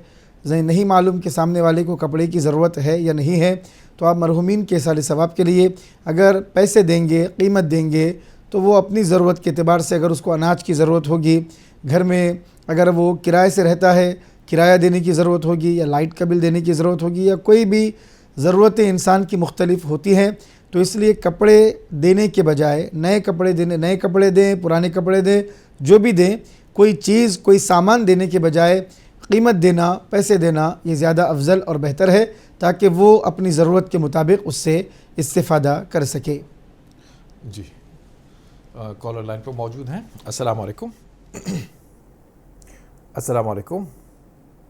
نہیں معلوم کہ سامنے والے کو کپڑے کی ضرورت ہے یا نہیں ہے، تو آپ مرحومین کے ایصال ثواب کے لیے اگر پیسے دیں گے، قیمت دیں گے، تو وہ اپنی ضرورت کے اعتبار سے، اگر اس کو اناج کی ضرورت ہوگی، گھر میں اگر وہ کرائے سے رہتا ہے، کرایہ دینے کی ضرورت ہوگی، یا لائٹ کا بل دینے کی ضرورت ہوگی، یا کوئی بھی ضرورتیں انسان کی مختلف ہوتی ہیں، تو اس لیے کپڑے دینے کے بجائے نئے کپڑے دیں، پرانے کپڑے دیں، جو بھی دیں، کوئی چیز، کوئی سامان دینے کے بجائے قیمت دینا، پیسے دینا، یہ زیادہ افضل اور بہتر ہے، تاکہ وہ اپنی ضرورت کے مطابق اس سے استفادہ کر سکے۔ جی کالر لائن پہ موجود ہیں. السلام علیکم. السلام علیکم.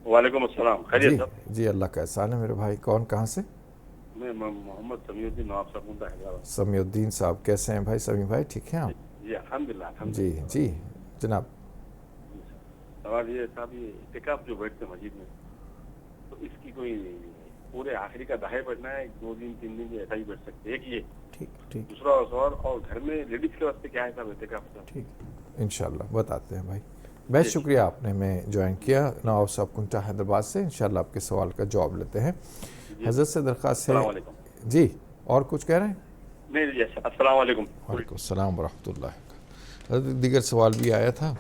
وعلیکم السلام. خیریت صاحب؟ جی اللہ کا احسان ہے میرے بھائی. کون کہاں سے؟ میں محمد سمیع الدین نواب صاحب ہوں حیدرآباد. سمیع الدین صاحب کیسے ہیں بھائی؟ سمیع بھائی ٹھیک ہیں آپ؟ جی الحمدللہ. جی جی جناب. سوال یہ صاحب یہ اعتکاف جو بیٹھتے ہیں مسجد میں تو اس کی کوئی پورے آخری کا دہائی بیٹھنا ہے 2 دن 3 دن ایسا ہی بیٹھ سکتے ہیں؟ ایک یہ ٹھیک دوسرا سوال اور گھر میں لیڈیز کے واسطے کیا ہے صاحب اعتکاف کا؟ ٹھیک انشاءاللہ بتاتے ہیں بھائی. بہت شکریہ آپ نے میں جوائن کیا نواب صاحب کنٹا حیدرآباد سے. انشاءاللہ آپ کے سوال کا جواب لیتے ہیں. حضرت سے درخواست ہے. السلام علیکم. جی اور کچھ کہہ رہے ہیں؟ نہیں السلام علیکم. وعلیکم السلام ورحمۃ اللہ. دیگر سوال بھی آیا تھا,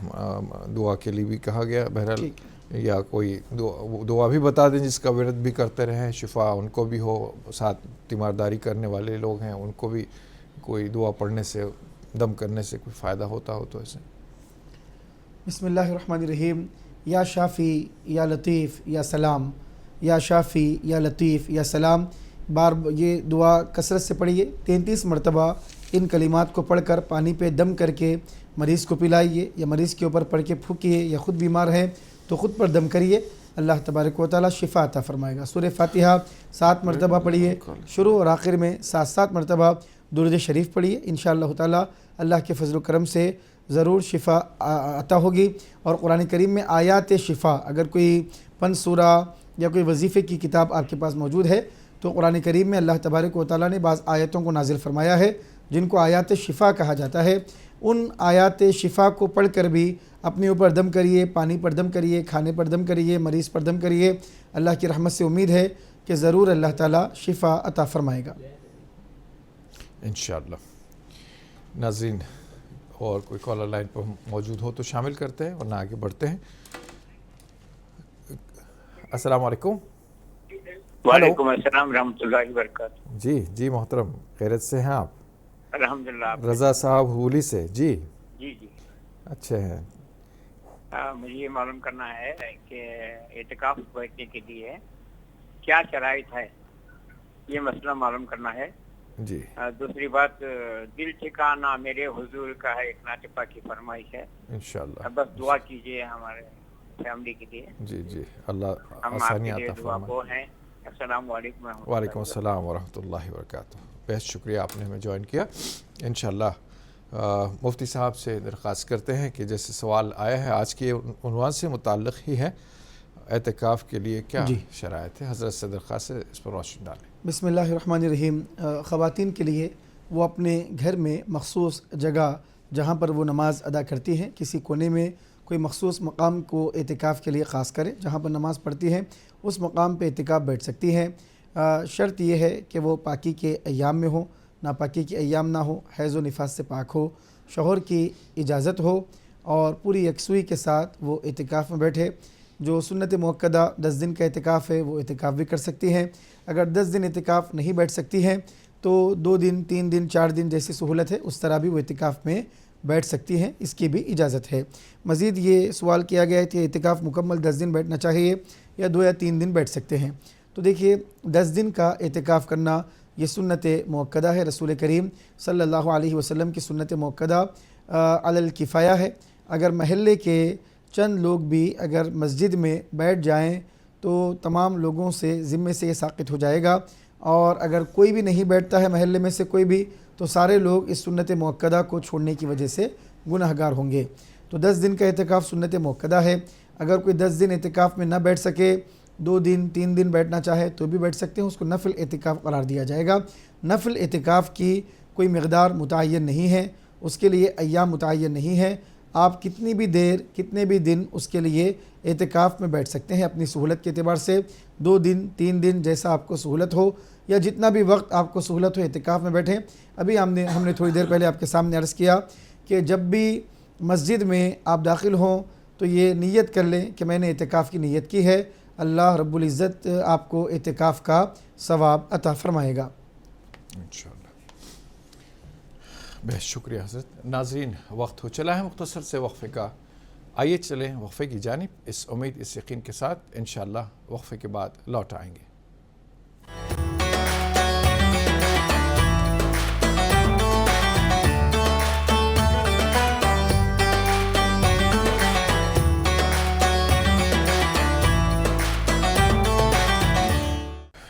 دعا کے لیے بھی کہا گیا. بہرحال یا کوئی دعا بھی بتا دیں جس کا ورد بھی کرتے رہیں, شفا ان کو بھی ہو, ساتھ تیمارداری کرنے والے لوگ ہیں ان کو بھی کوئی دعا پڑھنے سے دم کرنے سے کوئی فائدہ ہوتا ہو تو ایسے. بسم اللہ الرحمن الرحیم. یا شافی یا لطیف یا سلام, یا شافی یا لطیف یا سلام. یہ دعا کثرت سے پڑھیے. 33 مرتبہ ان کلمات کو پڑھ کر پانی پہ دم کر کے مریض کو پلائیے, یا مریض کے اوپر پڑھ کے پھونکیے, یا خود بیمار ہیں تو خود پر دم کریے. اللہ تبارک و تعالیٰ شفا عطا فرمائے گا. سورہ فاتحہ 7 مرتبہ پڑھیے. شروع اور آخر میں 7 مرتبہ درود شریف پڑھیے. انشاءاللہ تعالیٰ اللہ کے فضل و کرم سے ضرور شفا عطا ہوگی. اور قرآن کریم میں آیات شفا, اگر کوئی 5 سورہ یا کوئی وظیفے کی کتاب آپ کے پاس موجود ہے تو قرآن کریم میں اللہ تبارک و تعالیٰ نے بعض آیتوں کو نازل فرمایا ہے جن کو آیات شفا کہا جاتا ہے. ان آیات شفا کو پڑھ کر بھی اپنے اوپر دم کریے, پانی پر دم کریے, کھانے پر دم کریے, مریض پر دم کریے. اللہ کی رحمت سے امید ہے کہ ضرور اللہ تعالیٰ شفا عطا فرمائے گا انشاءاللہ. ناظرین اور کوئی کالر لائن پر موجود ہو تو شامل کرتے ہیں ورنہ آگے بڑھتے ہیں. السلام علیکم. وعلیکم السلام ورحمۃ اللہ وبرکاتہ. جی جی محترم, خیریت سے ہیں آپ؟ الحمدللہ. رضا صاحب ہولی سے. جی جی جی اچھے ہیں. مجھے یہ معلوم کرنا ہے کہ اعتکاف بیٹھنے کے لیے کیا شرائط ہے, یہ مسئلہ معلوم کرنا ہے. جی دوسری بات, دل ٹھکانا میرے حضور کا ہے, ایک نعت پاک کی فرمائش ہے. انشاءاللہ بس دعا کیجئے ہمارے فیملی کے لیے. جی جی اللہ ہم آپ آسانی کے لیے عطا دعا فرمائے. کو ہیں. السلام علیکم. وعلیکم السلام ورحمۃ اللہ وبرکاتہ. بہت شکریہ آپ نے ہمیں جوائن کیا. انشاءاللہ مفتی صاحب سے درخواست کرتے ہیں کہ جیسے سوال آیا ہے آج کے عنوان سے متعلق ہی ہے, اعتکاف کے لیے کیا شرائط ہے, حضرت سے درخواست ہے اس پر روشنی ڈالیں. بسم اللہ الرحمن الرحیم. خواتین کے لیے وہ اپنے گھر میں مخصوص جگہ جہاں پر وہ نماز ادا کرتی ہیں, کسی کونے میں کوئی مخصوص مقام کو اعتکاف کے لیے خاص کریں, جہاں پر نماز پڑھتی ہیں اس مقام پہ اعتکاف بیٹھ سکتی ہیں. شرط یہ ہے کہ وہ پاکی کے ایام میں ہو, ناپاکی کے ایام نہ ہو, حیض و نفاس سے پاک ہو, شوہر کی اجازت ہو اور پوری یکسوئی کے ساتھ وہ اعتکاف میں بیٹھے. جو سنت موقدہ 10 دن کا اعتکاف ہے وہ اعتکاف بھی کر سکتی ہیں. اگر 10 دن اعتکاف نہیں بیٹھ سکتی ہیں تو 2 دن 3 دن 4 دن جیسی سہولت ہے اس طرح بھی وہ اعتکاف میں بیٹھ سکتی ہیں, اس کی بھی اجازت ہے. مزید یہ سوال کیا گیا ہے کہ اعتکاف مکمل 10 دن بیٹھنا چاہیے یا 2 یا 3 دن بیٹھ سکتے ہیں. تو دیکھیے 10 دن کا اعتکاف کرنا یہ سنت موقدہ ہے. رسول کریم صلی اللہ علیہ وسلم کی سنت موقدہ علی الکفایہ ہے. اگر محلے کے چند لوگ بھی اگر مسجد میں بیٹھ جائیں تو تمام لوگوں سے ذمے سے یہ ساقط ہو جائے گا, اور اگر کوئی بھی نہیں بیٹھتا ہے محلے میں سے کوئی بھی تو سارے لوگ اس سنت موقدہ کو چھوڑنے کی وجہ سے گنہگار ہوں گے. تو 10 دن کا اعتکاف سنت موقدہ ہے. اگر کوئی 10 دن اعتکاف میں نہ بیٹھ سکے, 2 دن 3 دن بیٹھنا چاہے تو بھی بیٹھ سکتے ہیں, اس کو نفل اعتکاف قرار دیا جائے گا. نفل اعتکاف کی کوئی مقدار متعین نہیں ہے, اس کے لیے ایام متعین نہیں ہے. آپ کتنی بھی دیر کتنے بھی دن اس کے لیے اعتکاف میں بیٹھ سکتے ہیں اپنی سہولت کے اعتبار سے. 2 دن 3 دن جیسا آپ کو سہولت ہو یا جتنا بھی وقت آپ کو سہولت ہو اعتکاف میں بیٹھیں. ابھی ہم نے تھوڑی دیر پہلے آپ کے سامنے عرض کیا کہ جب بھی مسجد میں آپ داخل ہوں تو یہ نیت کر لیں کہ میں نے اعتکاف کی نیت کی ہے. اللہ رب العزت آپ کو اعتکاف کا ثواب عطا فرمائے گا انشاءاللہ. بہت شکریہ حضرت. ناظرین وقت ہو چلا ہے مختصر سے وقفے کا, آئیے چلیں وقفے کی جانب, اس امید اس یقین کے ساتھ انشاءاللہ وقفے کے بعد لوٹ آئیں گے.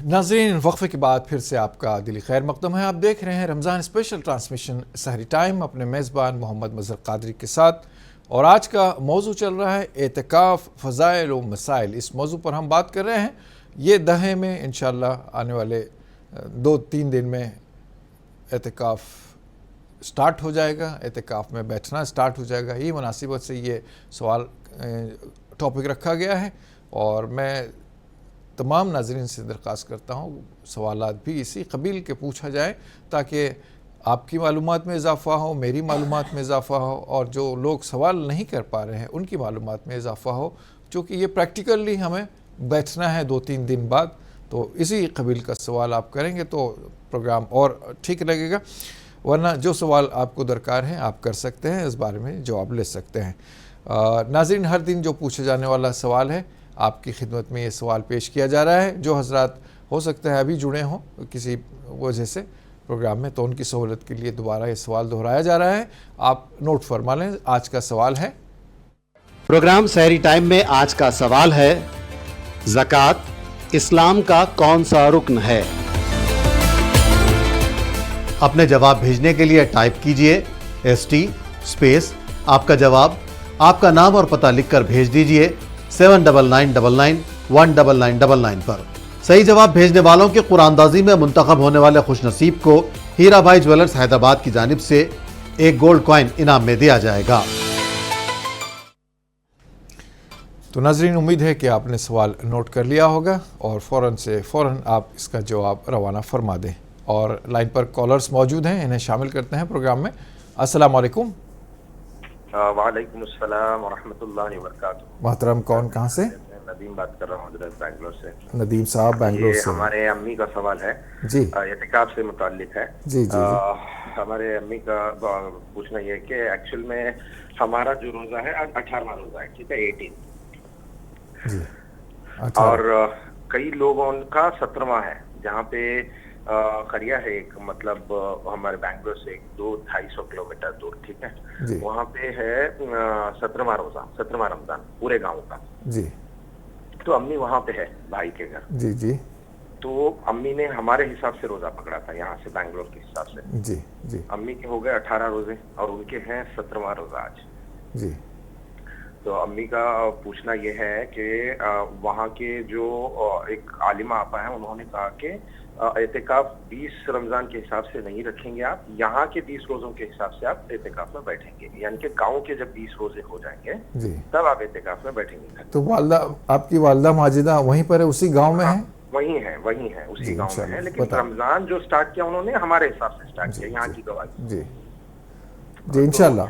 नाज़रीन, वक्फे के बाद फिर से आपका दिली खैर मकदम है। आप देख रहे हैं रमज़ान स्पेशल ट्रांसमिशन सहरी टाइम अपने मेज़बान मोहम्मद मज़हर क़ादरी के साथ, और आज का मौजू चल रहा है एतिकाफ़, फ़ज़ाइल व मसाइल। इस मौजू पर हम बात कर रहे हैं। ये दहे में इंशाअल्लाह आने वाले 2-3 दिन में एतिकाफ़ स्टार्ट हो जाएगा, एतिकाफ़ में बैठना स्टार्ट हो जाएगा। ये मुनासिबत से ये सवाल टॉपिक रखा गया है, और मैं तमाम नाज़रीन से दरख्वास्त करता हूँ सवालात भी इसी कबील के पूछा जाए, ताकि आपकी मालूमात में इजाफ़ा हो, मेरी मालूमात में इजाफ़ा हो, और जो लोग सवाल नहीं कर पा रहे हैं उनकी मालूमात में इजाफ़ा हो, चूँकि ये प्रैक्टिकली हमें बैठना है 2-3 दिन बाद। तो इसी कबील का सवाल आप करेंगे तो प्रोग्राम और ठीक लगेगा, वरना जो सवाल आपको दरकार है आप कर सकते हैं, इस बारे में जवाब ले सकते हैं। नाज़रीन, हर दिन जो पूछे जाने वाला सवाल है आपकी खिदमत में ये सवाल पेश किया जा रहा है। जो हज़रात हो सकता है अभी जुड़े हों किसी वजह से प्रोग्राम में, तो उनकी सहूलत के लिए दोबारा ये सवाल दोहराया जा रहा है। आप नोट फरमा लें। आज का सवाल है, प्रोग्राम सहरी टाइम में आज का सवाल है, ज़कात इस्लाम का कौन सा रुकन है? अपने जवाब भेजने के लिए टाइप कीजिए ST स्पेस आपका जवाब, आपका नाम और पता लिखकर भेज दीजिए 7999919999 पर। सही जवाब भेजने वालों के कुरानदाजी में मुंतखब होने वाले खुशनसीब को हीरा भाई ज्वेलर्स हैदराबाद की जानिब से एक गोल्ड कॉइन इनाम में दिया जाएगा। तो नाज़रीन, उम्मीद है कि आपने सवाल नोट कर लिया होगा और फ़ौरन आप इसका जवाब रवाना फरमा दें। और लाइन पर कॉलर्स मौजूद हैं, इन्हें शामिल करते हैं प्रोग्राम में। अस्सलाम वालेकुम। वालेकुम अस्सलाम व रहमतुल्लाहि व बरकातुहू। मोहतरम, कौन कहाँ से? नदीम बात कर रहा हूँ बैंगलोर से। नदीम साहब बैंगलोर से। हमारे अम्मी का सवाल है जी, एतिकाफ से मुताल्लिक है। जी जी, हमारे अम्मी का पूछना ये है कि एक्चुअल में हमारा जो रोज़ा है 18वां रोज़ा है, ठीक है, 18 जी, और कई लोगों का 17वां है, जहाँ पे खरिया है एक, मतलब हमारे बैंगलोर से 200-250 किलोमीटर दूर, ठीक है, वहाँ पे है 17वां रोज़ा, 17वां रमज़ान पूरे गांव का जी। तो अम्मी वहाँ पे है भाई के घर जी जी। तो अम्मी ने हमारे हिसाब से रोज़ा पकड़ा था, यहाँ से बैंगलोर के हिसाब से। जी जी। अम्मी के हो गए 18 रोज़े और उनके हैं 17वां रोज़ा आज जी। तो अम्मी का पूछना ये है कि वहाँ के जो एक आलिमा आपा है, उन्होंने कहा कि एतिकाफ 20 रमजान के हिसाब से नहीं रखेंगे आप, यहाँ के 20 रोजों के हिसाब से आप एतिकाफ में बैठेंगे, यानी कि गांव के जब 20 रोजे हो जाएंगे जी, तब आप एतिकाफ में बैठेंगे। तो वालदा, आपकी वालदा माजिदा वहीं पर है, उसी गांव में है? वही है उसी गांव में है, लेकिन रमजान जो स्टार्ट किया उन्होंने हमारे हिसाब से स्टार्ट किया, यहाँ की गवाही। जी जी, इंशाल्लाह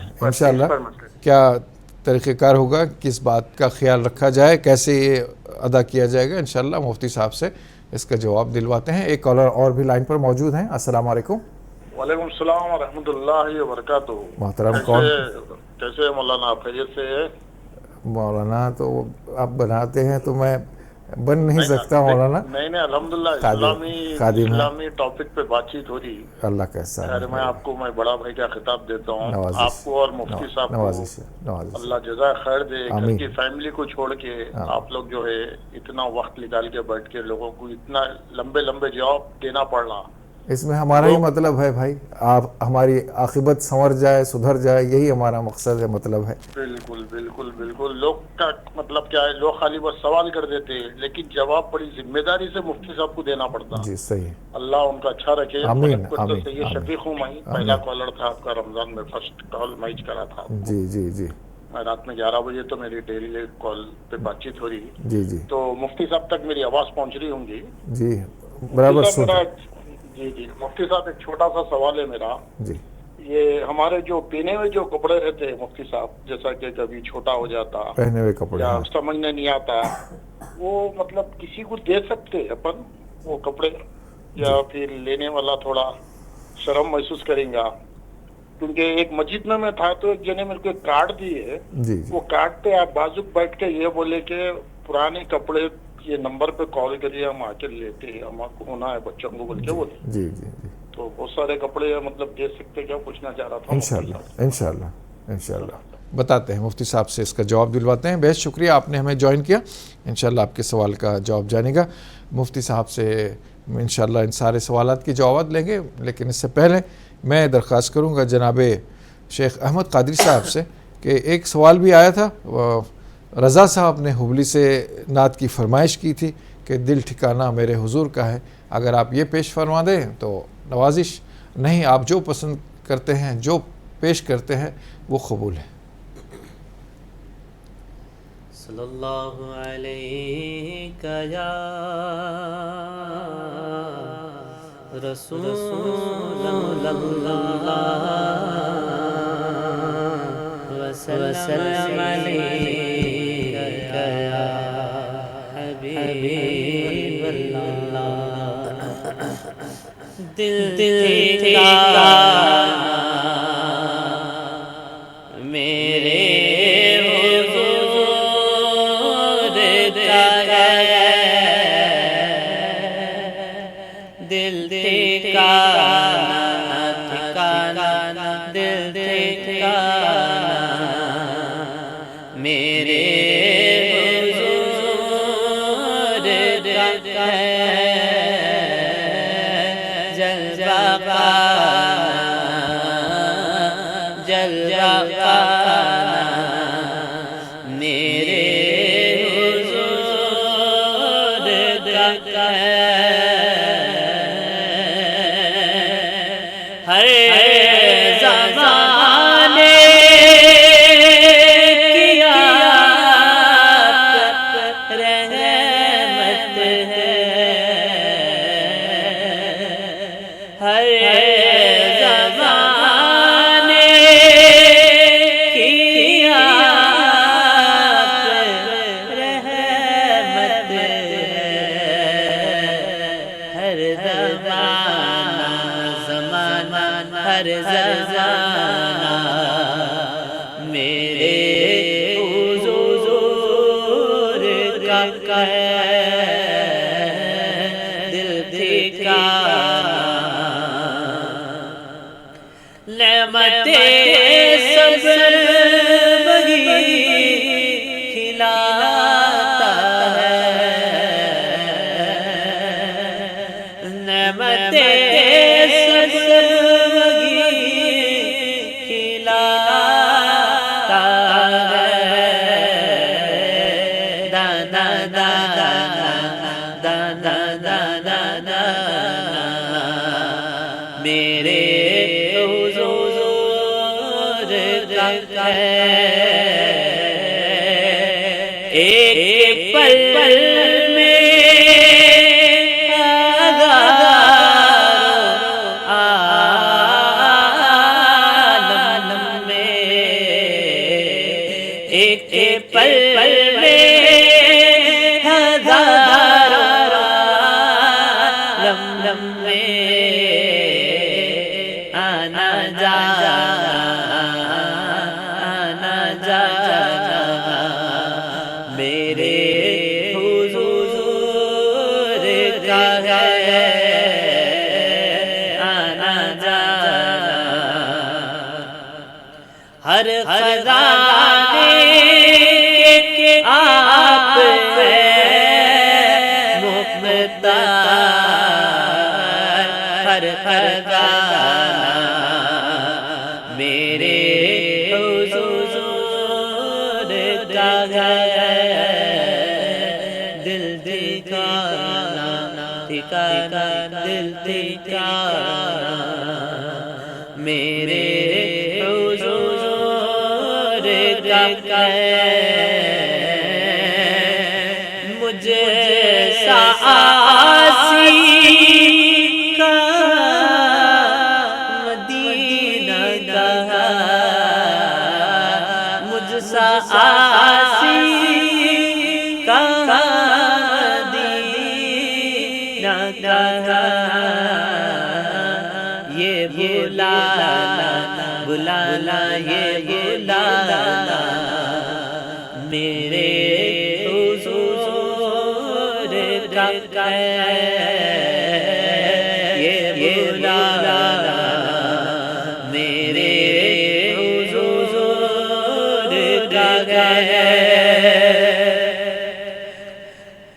क्या तरीक़ेकार होगा, किस बात का ख्याल रखा जाए, कैसे ये अदा किया जाएगा, इंशाल्लाह मुफ्ती साहब से इसका जवाब दिलवाते हैं। एक कॉलर और भी लाइन पर मौजूद हैं। अस्सलाम वालेकुम। वालेकुम सलाम व रहमतुल्लाहि व बरकातुहू। मोहतरम, कौन? कैसे मौलाना, आप खैरियत से है? मौलाना तो आप बनाते हैं तो मैं बन नहीं सकता मौलाना। नहीं अल्हम्दुलिल्लाह, इस्लामी टॉपिक पे बातचीत हो रही। अल्लाह का एहसान है। मैं बड़ा भाई का खिताब देता हूँ आपको और मुफ्ती साहब को, अल्लाह जज़ा खैर दे। घर की फैमिली को छोड़ के आप लोग जो है इतना वक्त निकाल के बैठ के लोगों को इतना लंबे लंबे जवाब देना पड़ना, इसमें हमारा ही मतलब है भाई, आप हमारी आखिबत संवर जाए, सुधर जाए, यही हमारा मकसद है, मतलब है। बिल्कुल बिल्कुल बिल्कुल। लोग का मतलब क्या है, लोग खाली बस सवाल कर देते हैं, लेकिन जवाब बड़ी जिम्मेदारी से मुफ्ती साहब को देना पड़ता है। जी सही। अल्लाह उनका अच्छा रखे। आमीन आमीन। शफीक हूँ मैं, पहला कॉलर था आपका, रमजान में फर्स्ट कॉल मैच करा था। जी जी जी। रात में 11 बजे तो मेरी डेली कॉल पे बातचीत हो रही। जी जी। तो मुफ्ती साहब तक मेरी आवाज पहुँच रही होंगी? जी बराबर। जी जी मुफ्ती साहब, एक छोटा सा सवाल है मेरा जी। ये हमारे जो पहने हुए जो कपड़े रहते हैं मुफ्ती साहब, जैसा कि कभी छोटा हो जाता, पहने हुए कपड़े या समझने नहीं आता, वो मतलब किसी को दे सकते हैं अपन वो कपड़े, या फिर लेने वाला थोड़ा शर्म महसूस करेगा? क्योंकि एक मस्जिद में मैं था तो एक जने मेरे को एक कार्ड दिए, वो कार्ड पे आप बाजू बैठ के ये बोले कि पुराने कपड़े ये नंबर पे कॉल करिए, हम आके लेते हैं, हमको होना है बच्चों को बोल के बोले। जी जी जी। तो बहुत सारे कपड़े मतलब दे सकते, क्या पूछना चाह रहा था। इंशाल्लाह इंशाल्लाह इंशाल्लाह। بتاتے ہیں، مفتی صاحب سے اس کا جواب دلواتے ہیں۔ بہت شکریہ آپ نے ہمیں جوائن کیا، انشاءاللہ آپ کے سوال کا جواب جانے گا۔ مفتی صاحب سے انشاءاللہ ان سارے سوالات کے جوابات لیں گے، لیکن اس سے پہلے میں درخواست کروں گا جناب شیخ احمد قادری صاحب سے کہ ایک سوال بھی آیا تھا، رضا صاحب نے ہبلی سے نعت کی فرمائش کی تھی کہ دل ٹھکانہ میرے حضور کا ہے، اگر آپ یہ پیش فرما دیں تو نوازش نہیں، آپ جو پسند کرتے ہیں، جو پیش کرتے ہیں وہ قبول ہے۔ صلی اللہ علیہ یا رسول اللہ وسلم علیک یا حبیب اللہ، دل ٹھکانہ میرے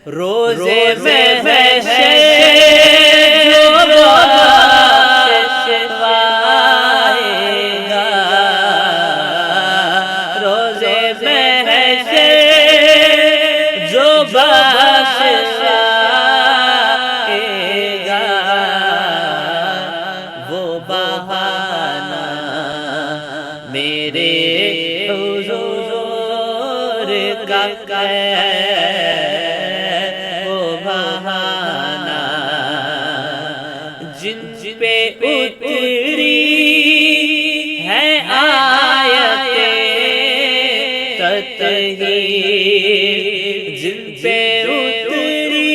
روزے میں ہے جو بخشش پائے گا، روزے میں ہے جو بخشش پائے گا، وہ بہانہ میرے حضور کا ہے، وہ بہانہ جن پہ اتری ہے آیت تطہیر، جن پہ اتری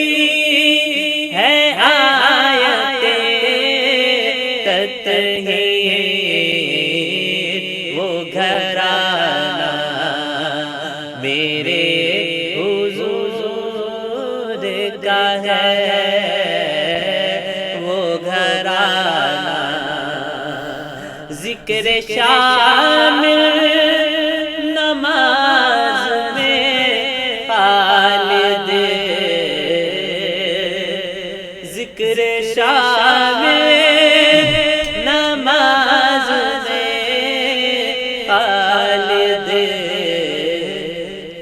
ہے آیت تطہیر، وہ گھرانہ میرے حضور کا ہے، وہ گھرانہ ذکر شامل نماز میں خالد، ذکر شامل نماز میں خالد،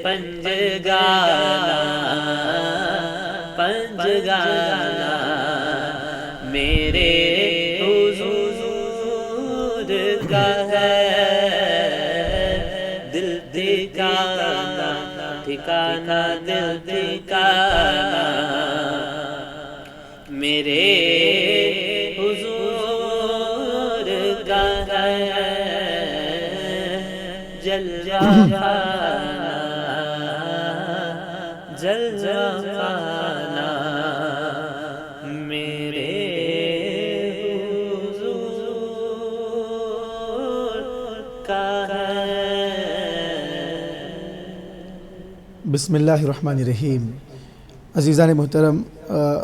پنج گانا پنج گانا میرے حضور کا ہے، دل ٹھکانا ٹھکانا دل ٹھکانا میرے حضور کا ہے، جل جانا جل جانا میرے حضور کا ہے۔ بسم اللہ الرحمن الرحیم۔ عزیزان محترم،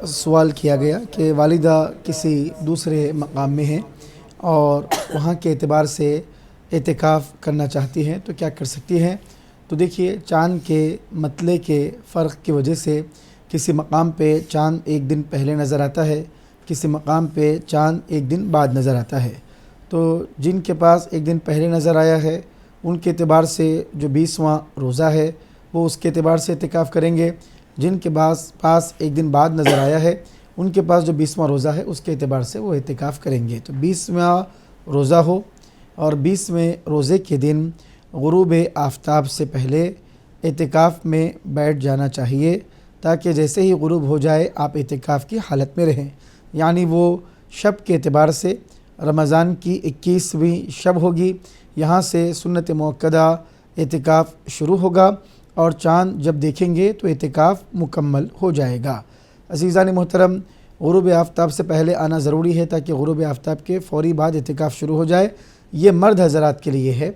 سوال کیا گیا کہ والدہ کسی دوسرے مقام میں ہیں اور وہاں کے اعتبار سے اعتکاف کرنا چاہتی ہیں تو کیا کر سکتی ہیں؟ تو دیکھیے، چاند کے مطلع کے فرق کی وجہ سے کسی مقام پہ چاند ایک دن پہلے نظر آتا ہے، کسی مقام پہ چاند ایک دن بعد نظر آتا ہے۔ تو جن کے پاس ایک دن پہلے نظر آیا ہے ان کے اعتبار سے جو 20واں روزہ ہے وہ اس کے اعتبار سے اعتکاف کریں گے، جن کے پاس ایک دن بعد نظر آیا ہے ان کے پاس جو 20واں روزہ ہے اس کے اعتبار سے وہ اعتکاف کریں گے۔ تو 20واں روزہ ہو اور 20ویں روزے کے دن غروب آفتاب سے پہلے اعتکاف میں بیٹھ جانا چاہیے، تاکہ جیسے ہی غروب ہو جائے آپ اعتکاف کی حالت میں رہیں۔ یعنی وہ شب کے اعتبار سے رمضان کی 21ویں شب ہوگی، یہاں سے سنت موقدہ اعتکاف شروع ہوگا اور چاند جب دیکھیں گے تو اعتکاف مکمل ہو جائے گا۔ عزیزان محترم، غروب آفتاب سے پہلے آنا ضروری ہے تاکہ غروب آفتاب کے فوری بعد اعتکاف شروع ہو جائے۔ یہ مرد حضرات کے لیے ہے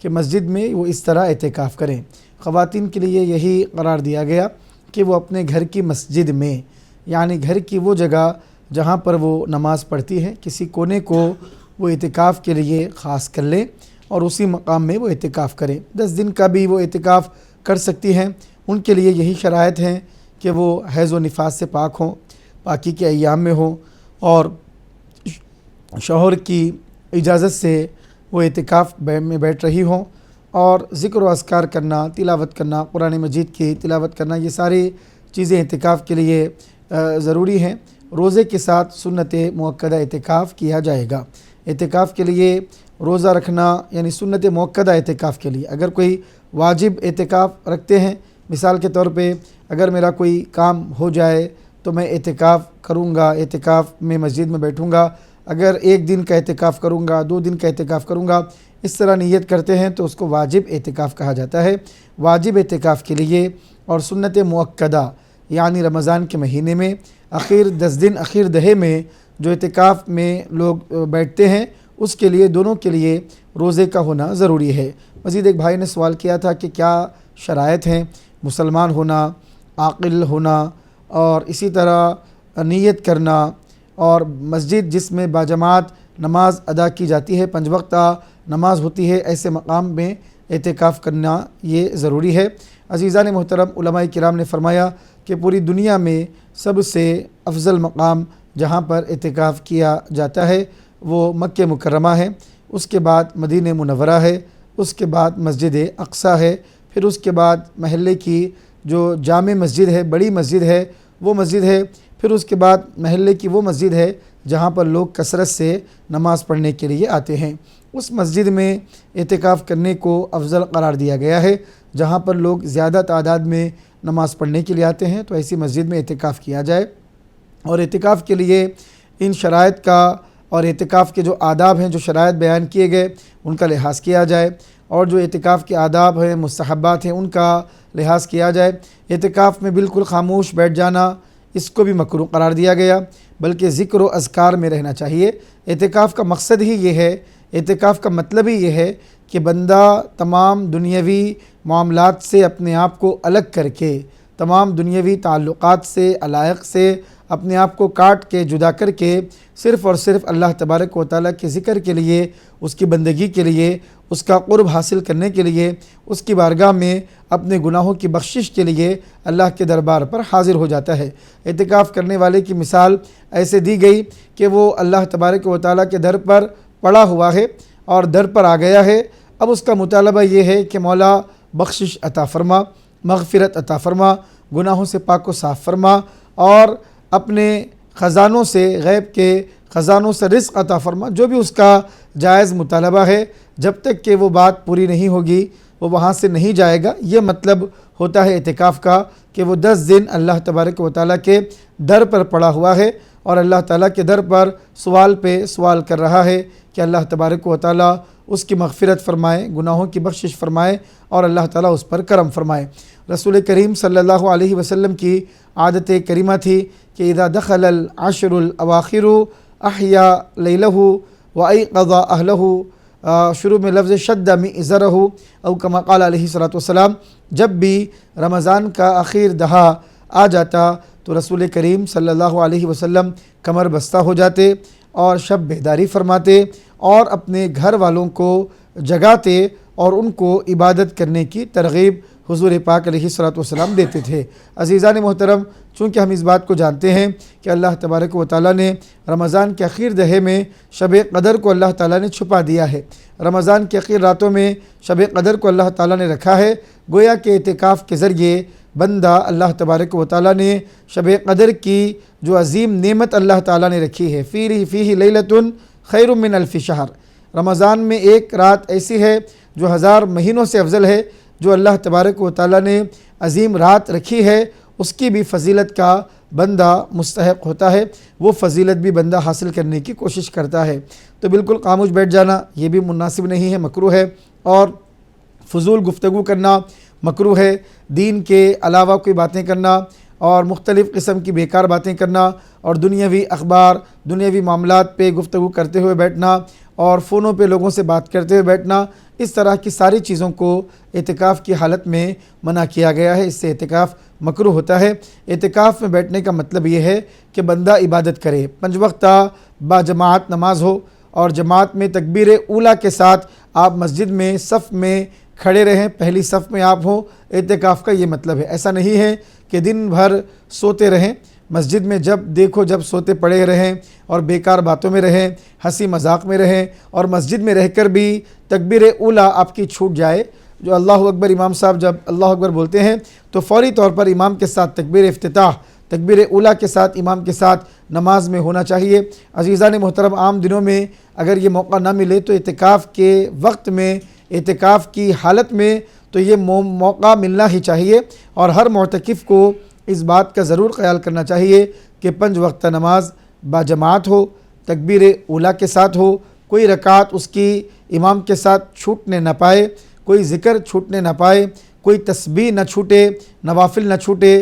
کہ مسجد میں وہ اس طرح اعتکاف کریں۔ خواتین کے لیے یہی قرار دیا گیا کہ وہ اپنے گھر کی مسجد میں، یعنی گھر کی وہ جگہ جہاں پر وہ نماز پڑھتی ہیں، کسی کونے کو وہ اعتکاف کے لیے خاص کر لیں اور اسی مقام میں وہ اعتکاف کریں۔ 10 دن کا بھی وہ اعتکاف کر سکتی ہیں۔ ان کے لیے یہی شرائط ہیں کہ وہ حیض و نفاس سے پاک ہوں، پاکی کے ایام میں ہوں اور شوہر کی اجازت سے وہ اعتکاف میں بیٹھ رہی ہوں، اور ذکر و اذکار کرنا، تلاوت کرنا، قرآن مجید کی تلاوت کرنا، یہ ساری چیزیں اعتکاف کے لیے ضروری ہیں۔ روزے کے ساتھ سنت موقدہ اعتکاف کیا جائے گا۔ اعتکاف کے لیے روزہ رکھنا یعنی سنت موقدہ اعتکاف کے لیے اگر کوئی واجب اعتکاف رکھتے ہیں، مثال کے طور پہ اگر میرا کوئی کام ہو جائے تو میں اعتکاف کروں گا، اعتکاف میں مسجد میں بیٹھوں گا، اگر 1 دن کا اعتکاف کروں گا، 2 دن کا اعتکاف کروں گا، اس طرح نیت کرتے ہیں تو اس کو واجب اعتکاف کہا جاتا ہے۔ واجب اعتکاف کے لیے اور سنت موقدہ یعنی رمضان کے مہینے میں 10 دن اخیر دہے میں جو اعتکاف میں لوگ بیٹھتے ہیں، اس کے لیے دونوں کے لیے روزے کا ہونا ضروری ہے۔ مزید ایک بھائی نے سوال کیا تھا کہ کیا شرائط ہیں مسلمان ہونا، عاقل ہونا اور اسی طرح نیت کرنا، اور مسجد جس میں باجماعت نماز ادا کی جاتی ہے، 5 وقتہ نماز ہوتی ہے، ایسے مقام میں اعتکاف کرنا یہ ضروری ہے۔ عزیزان محترم، علماء کرام نے فرمایا کہ پوری دنیا میں سب سے افضل مقام جہاں پر اعتکاف کیا جاتا ہے وہ مکہ مکرمہ ہے، اس کے بعد مدینہ منورہ ہے، اس کے بعد مسجد اقصیٰ ہے، پھر اس کے بعد محلے کی جو جامع مسجد ہے، بڑی مسجد ہے وہ مسجد ہے، پھر اس کے بعد محلے کی وہ مسجد ہے جہاں پر لوگ کثرت سے نماز پڑھنے کے لیے آتے ہیں۔ اس مسجد میں اعتکاف کرنے کو افضل قرار دیا گیا ہے جہاں پر لوگ زیادہ تعداد میں نماز پڑھنے کے لیے آتے ہیں، تو ایسی مسجد میں اعتکاف کیا جائے، اور اعتکاف کے لیے ان شرائط کا اور اعتکاف کے جو آداب ہیں، جو شرائط بیان کیے گئے ان کا لحاظ کیا جائے، اور جو اعتکاف کے آداب ہیں، مستحبات ہیں، ان کا لحاظ کیا جائے۔ اعتکاف میں بالکل خاموش بیٹھ جانا اس کو بھی مکروہ قرار دیا گیا، بلکہ ذکر و اذکار میں رہنا چاہیے۔ اعتکاف کا مقصد ہی یہ ہے، اعتکاف کا مطلب ہی یہ ہے کہ بندہ تمام دنیاوی معاملات سے اپنے آپ کو الگ کر کے، تمام دنیاوی تعلقات سے، علائق سے اپنے آپ کو کاٹ کے، جدا کر کے، صرف اور صرف اللہ تبارک و تعالیٰ کے ذکر کے لیے، اس کی بندگی کے لیے، اس کا قرب حاصل کرنے کے لیے، اس کی بارگاہ میں اپنے گناہوں کی بخشش کے لیے اللہ کے دربار پر حاضر ہو جاتا ہے۔ اعتکاف کرنے والے کی مثال ایسے دی گئی کہ وہ اللہ تبارک و تعالیٰ کے در پر پڑا ہوا ہے اور در پر آ گیا ہے، اب اس کا مطالبہ یہ ہے کہ مولا بخشش عطا فرما، مغفرت عطا فرما، گناہوں سے پاک و صاف فرما، اور اپنے خزانوں سے، غیب کے خزانوں سے رزق عطا فرما۔ جو بھی اس کا جائز مطالبہ ہے، جب تک کہ وہ بات پوری نہیں ہوگی وہ وہاں سے نہیں جائے گا۔ یہ مطلب ہوتا ہے اعتکاف کا کہ وہ 10 دن اللہ تبارک و تعالیٰ کے در پر پڑا ہوا ہے اور اللہ تعالیٰ کے در پر سوال پہ سوال کر رہا ہے کہ اللہ تبارک و تعالیٰ اس کی مغفرت فرمائے، گناہوں کی بخشش فرمائے، اور اللہ تعالیٰ اس پر کرم فرمائے۔ رسول کریم صلی اللہ علیہ وسلم کی عادت کریمہ تھی کہ اذا دخل العشر الاواخر احیا لیلہ وایقظ اہلہ، شروع میں لفظ شد مئزرہ او کما قال علیہ الصلوۃ والسلام، جب بھی رمضان کا آخر دہا آ جاتا تو رسول کریم صلی اللہ علیہ وسلم کمر بستہ ہو جاتے اور شب بیداری فرماتے اور اپنے گھر والوں کو جگاتے اور ان کو عبادت کرنے کی ترغیب حضور پاک علیہ الصلوۃ والسلام دیتے تھے۔ عزیزان محترم، چونکہ ہم اس بات کو جانتے ہیں کہ اللہ تبارک و تعالیٰ نے رمضان کے اخیر دہے میں شب قدر کو اللہ تعالیٰ نے چھپا دیا ہے، رمضان کے اخیر راتوں میں شب قدر کو اللہ تعالیٰ نے رکھا ہے، گویا کہ اعتکاف کے ذریعے بندہ اللہ تبارک و تعالیٰ نے شب قدر کی جو عظیم نعمت اللہ تعالیٰ نے رکھی ہے، فیہ لیلۃ خیر من الف شہر، رمضان میں ایک رات ایسی ہے جو 1000 مہینوں سے افضل ہے، جو اللہ تبارک و تعالیٰ نے عظیم رات رکھی ہے، اس کی بھی فضیلت کا بندہ مستحق ہوتا ہے، وہ فضیلت بھی بندہ حاصل کرنے کی کوشش کرتا ہے۔ تو بالکل خاموش بیٹھ جانا یہ بھی مناسب نہیں ہے، مکروہ ہے، اور فضول گفتگو کرنا مکروہ ہے، دین کے علاوہ کوئی باتیں کرنا اور مختلف قسم کی بیکار باتیں کرنا اور دنیاوی اخبار، دنیاوی معاملات پہ گفتگو کرتے ہوئے بیٹھنا اور فونوں پہ لوگوں سے بات کرتے ہوئے بیٹھنا، اس طرح کی ساری چیزوں کو اعتکاف کی حالت میں منع کیا گیا ہے، اس سے اعتکاف مکروہ ہوتا ہے۔ اعتکاف میں بیٹھنے کا مطلب یہ ہے کہ بندہ عبادت کرے، 5 وقتہ با جماعت نماز ہو اور جماعت میں تکبیر اولیٰ کے ساتھ آپ مسجد میں صف میں کھڑے رہیں، پہلی صف میں آپ ہوں، اعتکاف کا یہ مطلب ہے۔ ایسا نہیں ہے کہ دن بھر سوتے رہیں، مسجد میں جب دیکھو جب سوتے پڑے رہیں اور بیکار باتوں میں رہیں، ہنسی مذاق میں رہیں، اور مسجد میں رہ کر بھی تکبیر اولیٰ آپ کی چھوٹ جائے۔ جو اللہ اکبر امام صاحب جب اللہ اکبر بولتے ہیں تو فوری طور پر امام کے ساتھ تکبیر افتتاح، تکبیر اولیٰ کے ساتھ امام کے ساتھ نماز میں ہونا چاہیے۔ عزیزان محترم، عام دنوں میں اگر یہ موقع نہ ملے تو اعتکاف کے وقت میں، اعتکاف کی حالت میں تو یہ موقع ملنا ہی چاہیے، اور ہر معتکف کو اس بات کا ضرور خیال کرنا چاہیے کہ 5 وقتہ نماز با جماعت ہو، تکبیر اولیٰ کے ساتھ ہو، کوئی رکعت اس کی امام کے ساتھ چھوٹنے نہ پائے، کوئی ذکر چھوٹنے نہ پائے، کوئی تسبیح نہ چھوٹے، نوافل نہ چھوٹے۔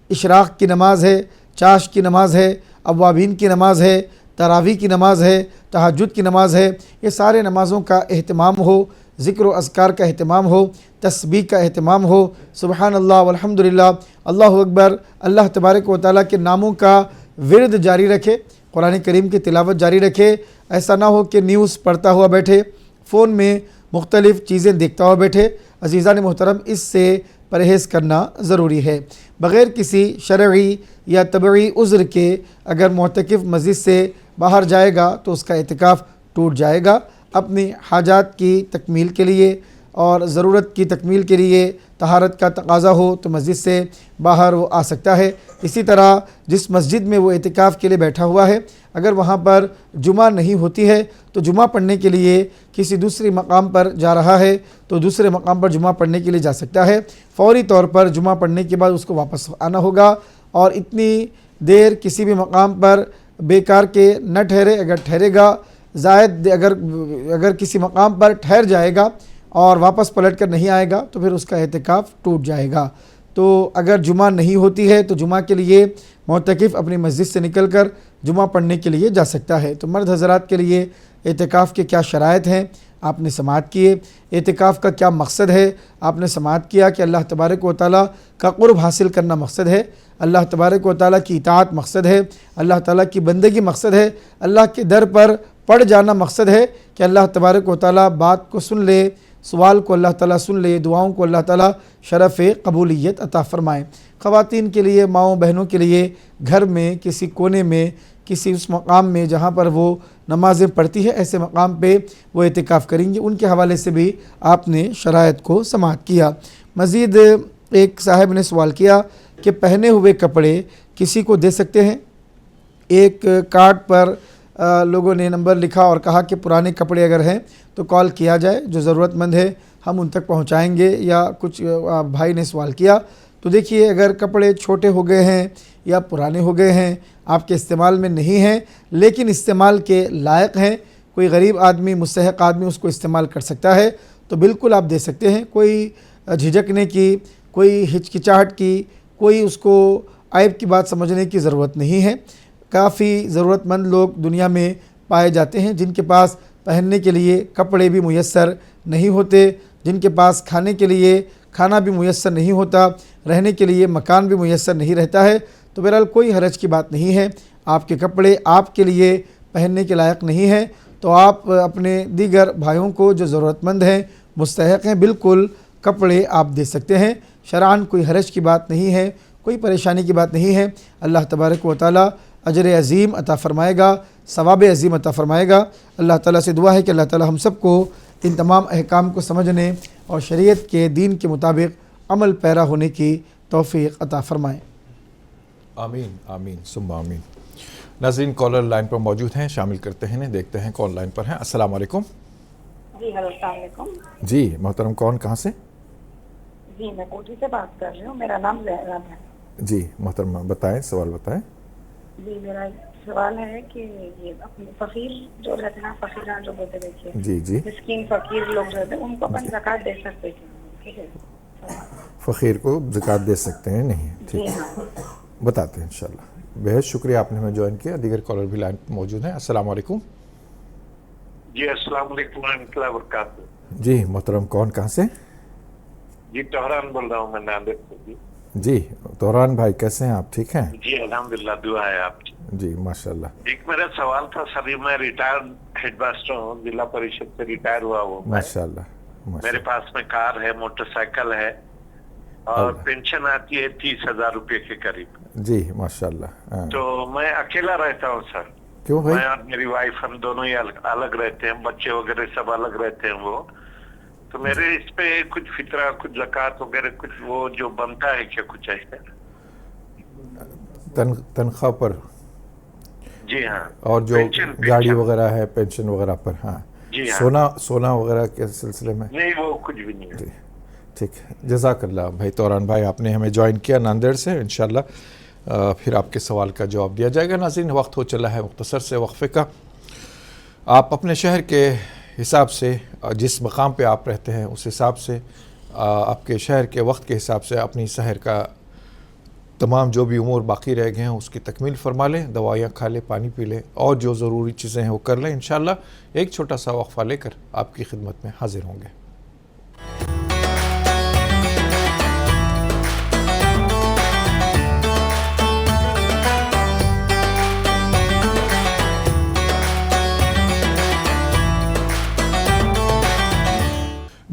اشراق کی نماز ہے، چاش کی نماز ہے، اوابین کی نماز ہے، تراویح کی نماز ہے، تہجد کی نماز ہے، یہ سارے نمازوں کا اہتمام ہو، ذکر و اذکار کا اہتمام ہو، تسبیح کا اہتمام ہو، سبحان اللہ والحمدللہ، اللہ اکبر، اللہ تبارک و تعالیٰ کے ناموں کا ورد جاری رکھے، قرآن کریم کی تلاوت جاری رکھے۔ ایسا نہ ہو کہ نیوز پڑھتا ہوا بیٹھے، فون میں मुख्तलिफ़ चीज़ें देखता हुआ बैठे। अज़ीज़ान मोहतरम, इससे परहेज़ करना ज़रूरी है। बग़ैर किसी शरई या तबई उज़्र के अगर मुअतकिफ़ मस्जिद से बाहर जाएगा तो उसका एतिकाफ़ टूट जाएगा। अपनी हाजात की तकमील के लिए और ज़रूरत की तकमील के लिए तहारत का तकाज़ा हो तो मस्जिद से बाहर वो आ सकता है। इसी तरह जिस मस्जिद में वो एतिकाफ़ के लिए बैठा हुआ है, अगर वहाँ पर जुमा नहीं होती है तो जुमा पढ़ने के लिए किसी दूसरे मकाम पर जा रहा है तो दूसरे मकाम पर जुमा पढ़ने के लिए जा सकता है। फ़ौरी तौर पर जुमा पढ़ने के बाद उसको वापस आना होगा और इतनी देर किसी भी मकाम पर बेकार के न ठहरे। अगर ठहरेगा ज़ायद अगर किसी मकाम पर ठहर जाएगा और वापस पलट कर नहीं आएगा तो फिर उसका एतिकाफ़ टूट जाएगा। तो अगर जुमा नहीं होती है तो जुमा के लिए मुअतकिफ़ अपनी मस्जिद से निकल कर जुमा पढ़ने के लिए जा सकता है। तो मर्द हज़रात के लिए एतिकाफ़ के क्या शराइत हैं आपने समाअत किए। एतिकाफ़ का क्या मकसद है आपने समाअत किया कि अल्लाह तबारक व तआला का क़ुर्ब हासिल करना मकसद है, अल्लाह तबारक व तआला की इताअत मकसद है, अल्लाह ताला की बंदगी मकसद है, अल्लाह के दर पर पड़ जाना मकसद है कि अल्लाह तबारक व तआला बात को सुन ले, सवाल को अल्लाह ताला सुन ले, दुआओं को अल्लाह ताला शरफ़ कबूलियत अता फ़रमाए। ख़वातीन के लिए, माओं बहनों के लिए घर में किसी कोने में किसी उस मकाम में जहाँ पर वो नमाज़ें पढ़ती है ऐसे मकाम पे वो एतिकाफ़ करेंगे। उनके हवाले से भी आपने शराइत को समाअत किया। मज़ीद एक साहब ने सवाल किया कि पहने हुए कपड़े किसी को दे सकते हैं। एक कार्ड पर लोगों ने नंबर लिखा और कहा कि पुराने कपड़े अगर हैं तो कॉल किया जाए, जो ज़रूरतमंद है हम उन तक पहुंचाएंगे। या कुछ भाई ने सवाल किया तो देखिए, अगर कपड़े छोटे हो गए हैं या पुराने हो गए हैं, आपके इस्तेमाल में नहीं हैं लेकिन इस्तेमाल के लायक हैं, कोई गरीब आदमी, मुस्तहक़ आदमी उसको इस्तेमाल कर सकता है तो बिल्कुल आप दे सकते हैं। कोई झिझकने की, कोई हिचकिचाहट की, कोई उसको ऐब की बात समझने की ज़रूरत नहीं है। काफ़ी ज़रूरतमंद लोग दुनिया में पाए जाते हैं जिनके पास पहनने के लिए कपड़े भी मुयस्सर नहीं होते, जिनके पास खाने के लिए खाना भी मुयस्सर नहीं होता, रहने के लिए मकान भी मुयस्सर नहीं रहता है। तो बहरहाल कोई हरज की बात नहीं है। आपके कपड़े आपके लिए पहनने के लायक नहीं हैं तो आप अपने दीगर भाइयों को जो ज़रूरतमंद हैं, मुस्तहक़ हैं, बिल्कुल कपड़े आप दे सकते हैं। शरअन कोई हरज की बात नहीं है, कोई परेशानी की बात नहीं है। अल्लाह तबारक व तआला अजर अज़ीम अता फ़रमाएगा, सवाब अज़ीम अता फ़रमाएगा। अल्लाह ताला से दुआ है कि अल्लाह ताला हम सबको इन तमाम अहकाम को समझने और शरीयत के दीन के मुताबिक अमल पैरा होने की तौफ़ीक़ अता फ़रमाए। आमीन आमीन सुम्मा आमीन। नाज़रीन, कॉलर लाइन पर मौजूद हैं, शामिल करते हैं, देखते हैं कौन लाइन पर हैं। अस्सलाम वालेकुम। जी हेलो, अस्सलाम वालेकुम। जी मोहतरम, कौन कहाँ से? जी मैं कोठी से बात कर रही हूँ, मेरा नाम ज़हरा है। जी मोहतरमा, बताएं, सवाल बताएं। जी मेरा सवाल है कि ये अपने फ़कीर जो रहते हैं, फ़कीरान जो बोलते देखिए, जी जी, मिस्कीन फ़कीर लोग रहते हैं, उनको अपन ज़कात दे सकते हैं? ठीक है, फ़कीर को ज़कात दे सकते हैं? नहीं, ठीक है, बताते हैं इंशाल्लाह। बेहद शुक्रिया आपने हमें ज्वाइन किया। दीगर कॉलर भी लाइन पर मौजूद हैं। अस्सलाम वालेकुम। जी अस्सलाम वालेकुम रहमतुल्लाहि व बरकातहू। जी मोहतरम, कौन कहाँ से? जी तोहरान बोल रहा हूँ मैं, नांदेड़ से। जी तोहरान भाई, कैसे हैं आप? ठीक हैं? जी अल्हम्दुलिल्लाह, दुआ है आपकी। जी माशाल्लाह। एक मेरा सवाल था सर, मैं रिटायर्ड हेडमास्टर हूँ, जिला परिषद से रिटायर हुआ हूँ। माशाल्लाह। मेरे पास में कार है, मोटरसाइकिल है और पेंशन आती है 30,000 रुपए के करीब। जी माशाल्लाह। तो मैं अकेला रहता हूँ सर। क्यों भाई? मैं और मेरी वाइफ, हम दोनों ही अलग रहते हैं, बच्चे वगैरह सब अलग रहते हैं। वो तो मेरे इस पे कुछ फितरा, कुछ ज़कात वगैरह कुछ वो जो बनता है क्या, कुछ ऐसा? तनख्वाह पर? जी हाँ। और जो गाड़ी वगैरह है, पेंशन वगैरह पर? हाँ जी हाँ। सोना वगैरह के सिलसिले में? नहीं, वो कुछ भी नहीं है। ठीक है, जज़ाकल्लाह भाई तोरान भाई, आपने हमें ज्वाइन किया नांदेड़ से। इंशाल्लाह फिर आपके सवाल का जवाब दिया जाएगा। नाज़रीन, वक्त हो चला है मुख्तसर से वक्फे का। आप अपने शहर के हिसाब से, जिस मकाम पे आप रहते हैं उस हिसाब से, आपके शहर के वक्त के हिसाब से अपनी शहर का तमाम जो भी उमूर बाकी रह गए हैं उसकी तकमील फरमा लें, दवाइयाँ खा लें, पानी पी लें और जो ज़रूरी चीज़ें हैं वो कर लें। इंशाल्लाह एक छोटा सा वक्फा लेकर आपकी खिदमत में हाजिर होंगे।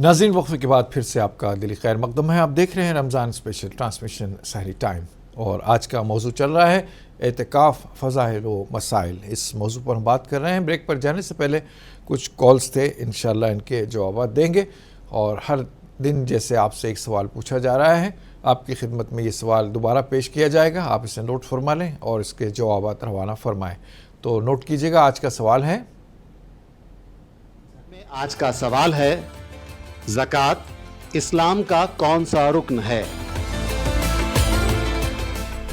नाज़रीन, वक्फे के बाद फिर से आपका दिली खैर मकदम है। आप देख रहे हैं रमज़ान स्पेशल ट्रांसमिशन सहरी टाइम, और आज का मौजू चल रहा है एतिकाफ़ फ़ज़ाइल व मसाइल। इस मौजू पर हम बात कर रहे हैं। ब्रेक पर जाने से पहले कुछ कॉल्स थे, इंशाअल्लाह इनके जवाब देंगे। और हर दिन जैसे आपसे एक सवाल पूछा जा रहा है, आपकी खिदमत में ये सवाल दोबारा पेश किया जाएगा। आप इसे नोट फरमा लें और इसके जवाब रवाना फरमाएँ। तो नोट कीजिएगा, आज का सवाल है, आज का सवाल है, ज़कात इस्लाम का कौन सा रुकन है?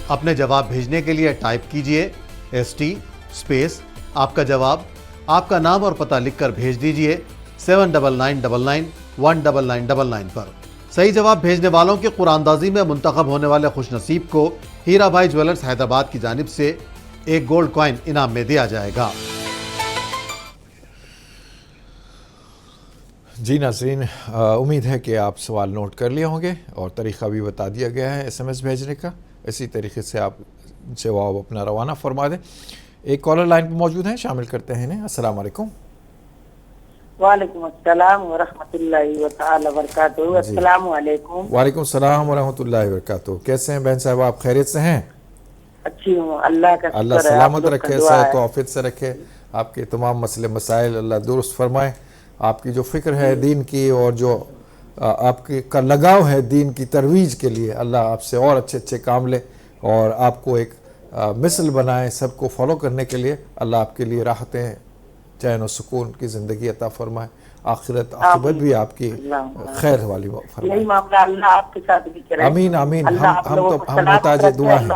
अपने जवाब भेजने के लिए टाइप कीजिए ST स्पेस आपका जवाब, आपका नाम और पता लिखकर भेज दीजिए 7999119999 पर। सही जवाब भेजने वालों के कुरानदाजी में मुंतखब होने वाले खुशनसीब को हीरा भाई ज्वेलर्स हैदराबाद की जानिब से एक गोल्ड कॉइन इनाम में दिया जाएगा। जी नाज़रीन, उम्मीद है कि आप सवाल नोट कर लिए होंगे और तरीक़ा भी बता दिया गया है SMS भेजने का। इसी तरीके से आप जवाब अपना रवाना फरमा दें। एक कॉलर लाइन पर मौजूद हैं, शामिल करते हैं इन्हें। अस्सलाम वालेकुम। वालेकुम अस्सलाम व रहमतुल्लाहि व तआला व बरकातहू। अस्सलाम वालेकुम। वालेकुम सलाम व रहमतुल्लाहि व बरकातहू। कैसे हैं बहन साहब, आप खैरियत से हैं? अच्छी हूँ, अल्लाह का शुक्र है। अल्लाह सलामत रखे, सेहत व आफियत से रखे, आपके तमाम मसले मसाइल अल्लाह दुरुस्त फरमाए। आपकी जो फ़िक्र है दीन की और जो आपके का लगाव है दीन की तरवीज के लिए, अल्लाह आपसे और अच्छे अच्छे काम ले और आपको एक मिसल बनाए सबको फॉलो करने के लिए। अल्लाह आपके लिए राहतें, चैन और सुकून की ज़िंदगी अता फरमाए, आखिरत आखिरत भी आपकी खैर वाली फरमाए। यही मामला अल्लाह आपके साथ भी करे। आमीन आमीन। हम मोहताज दुआ हैं,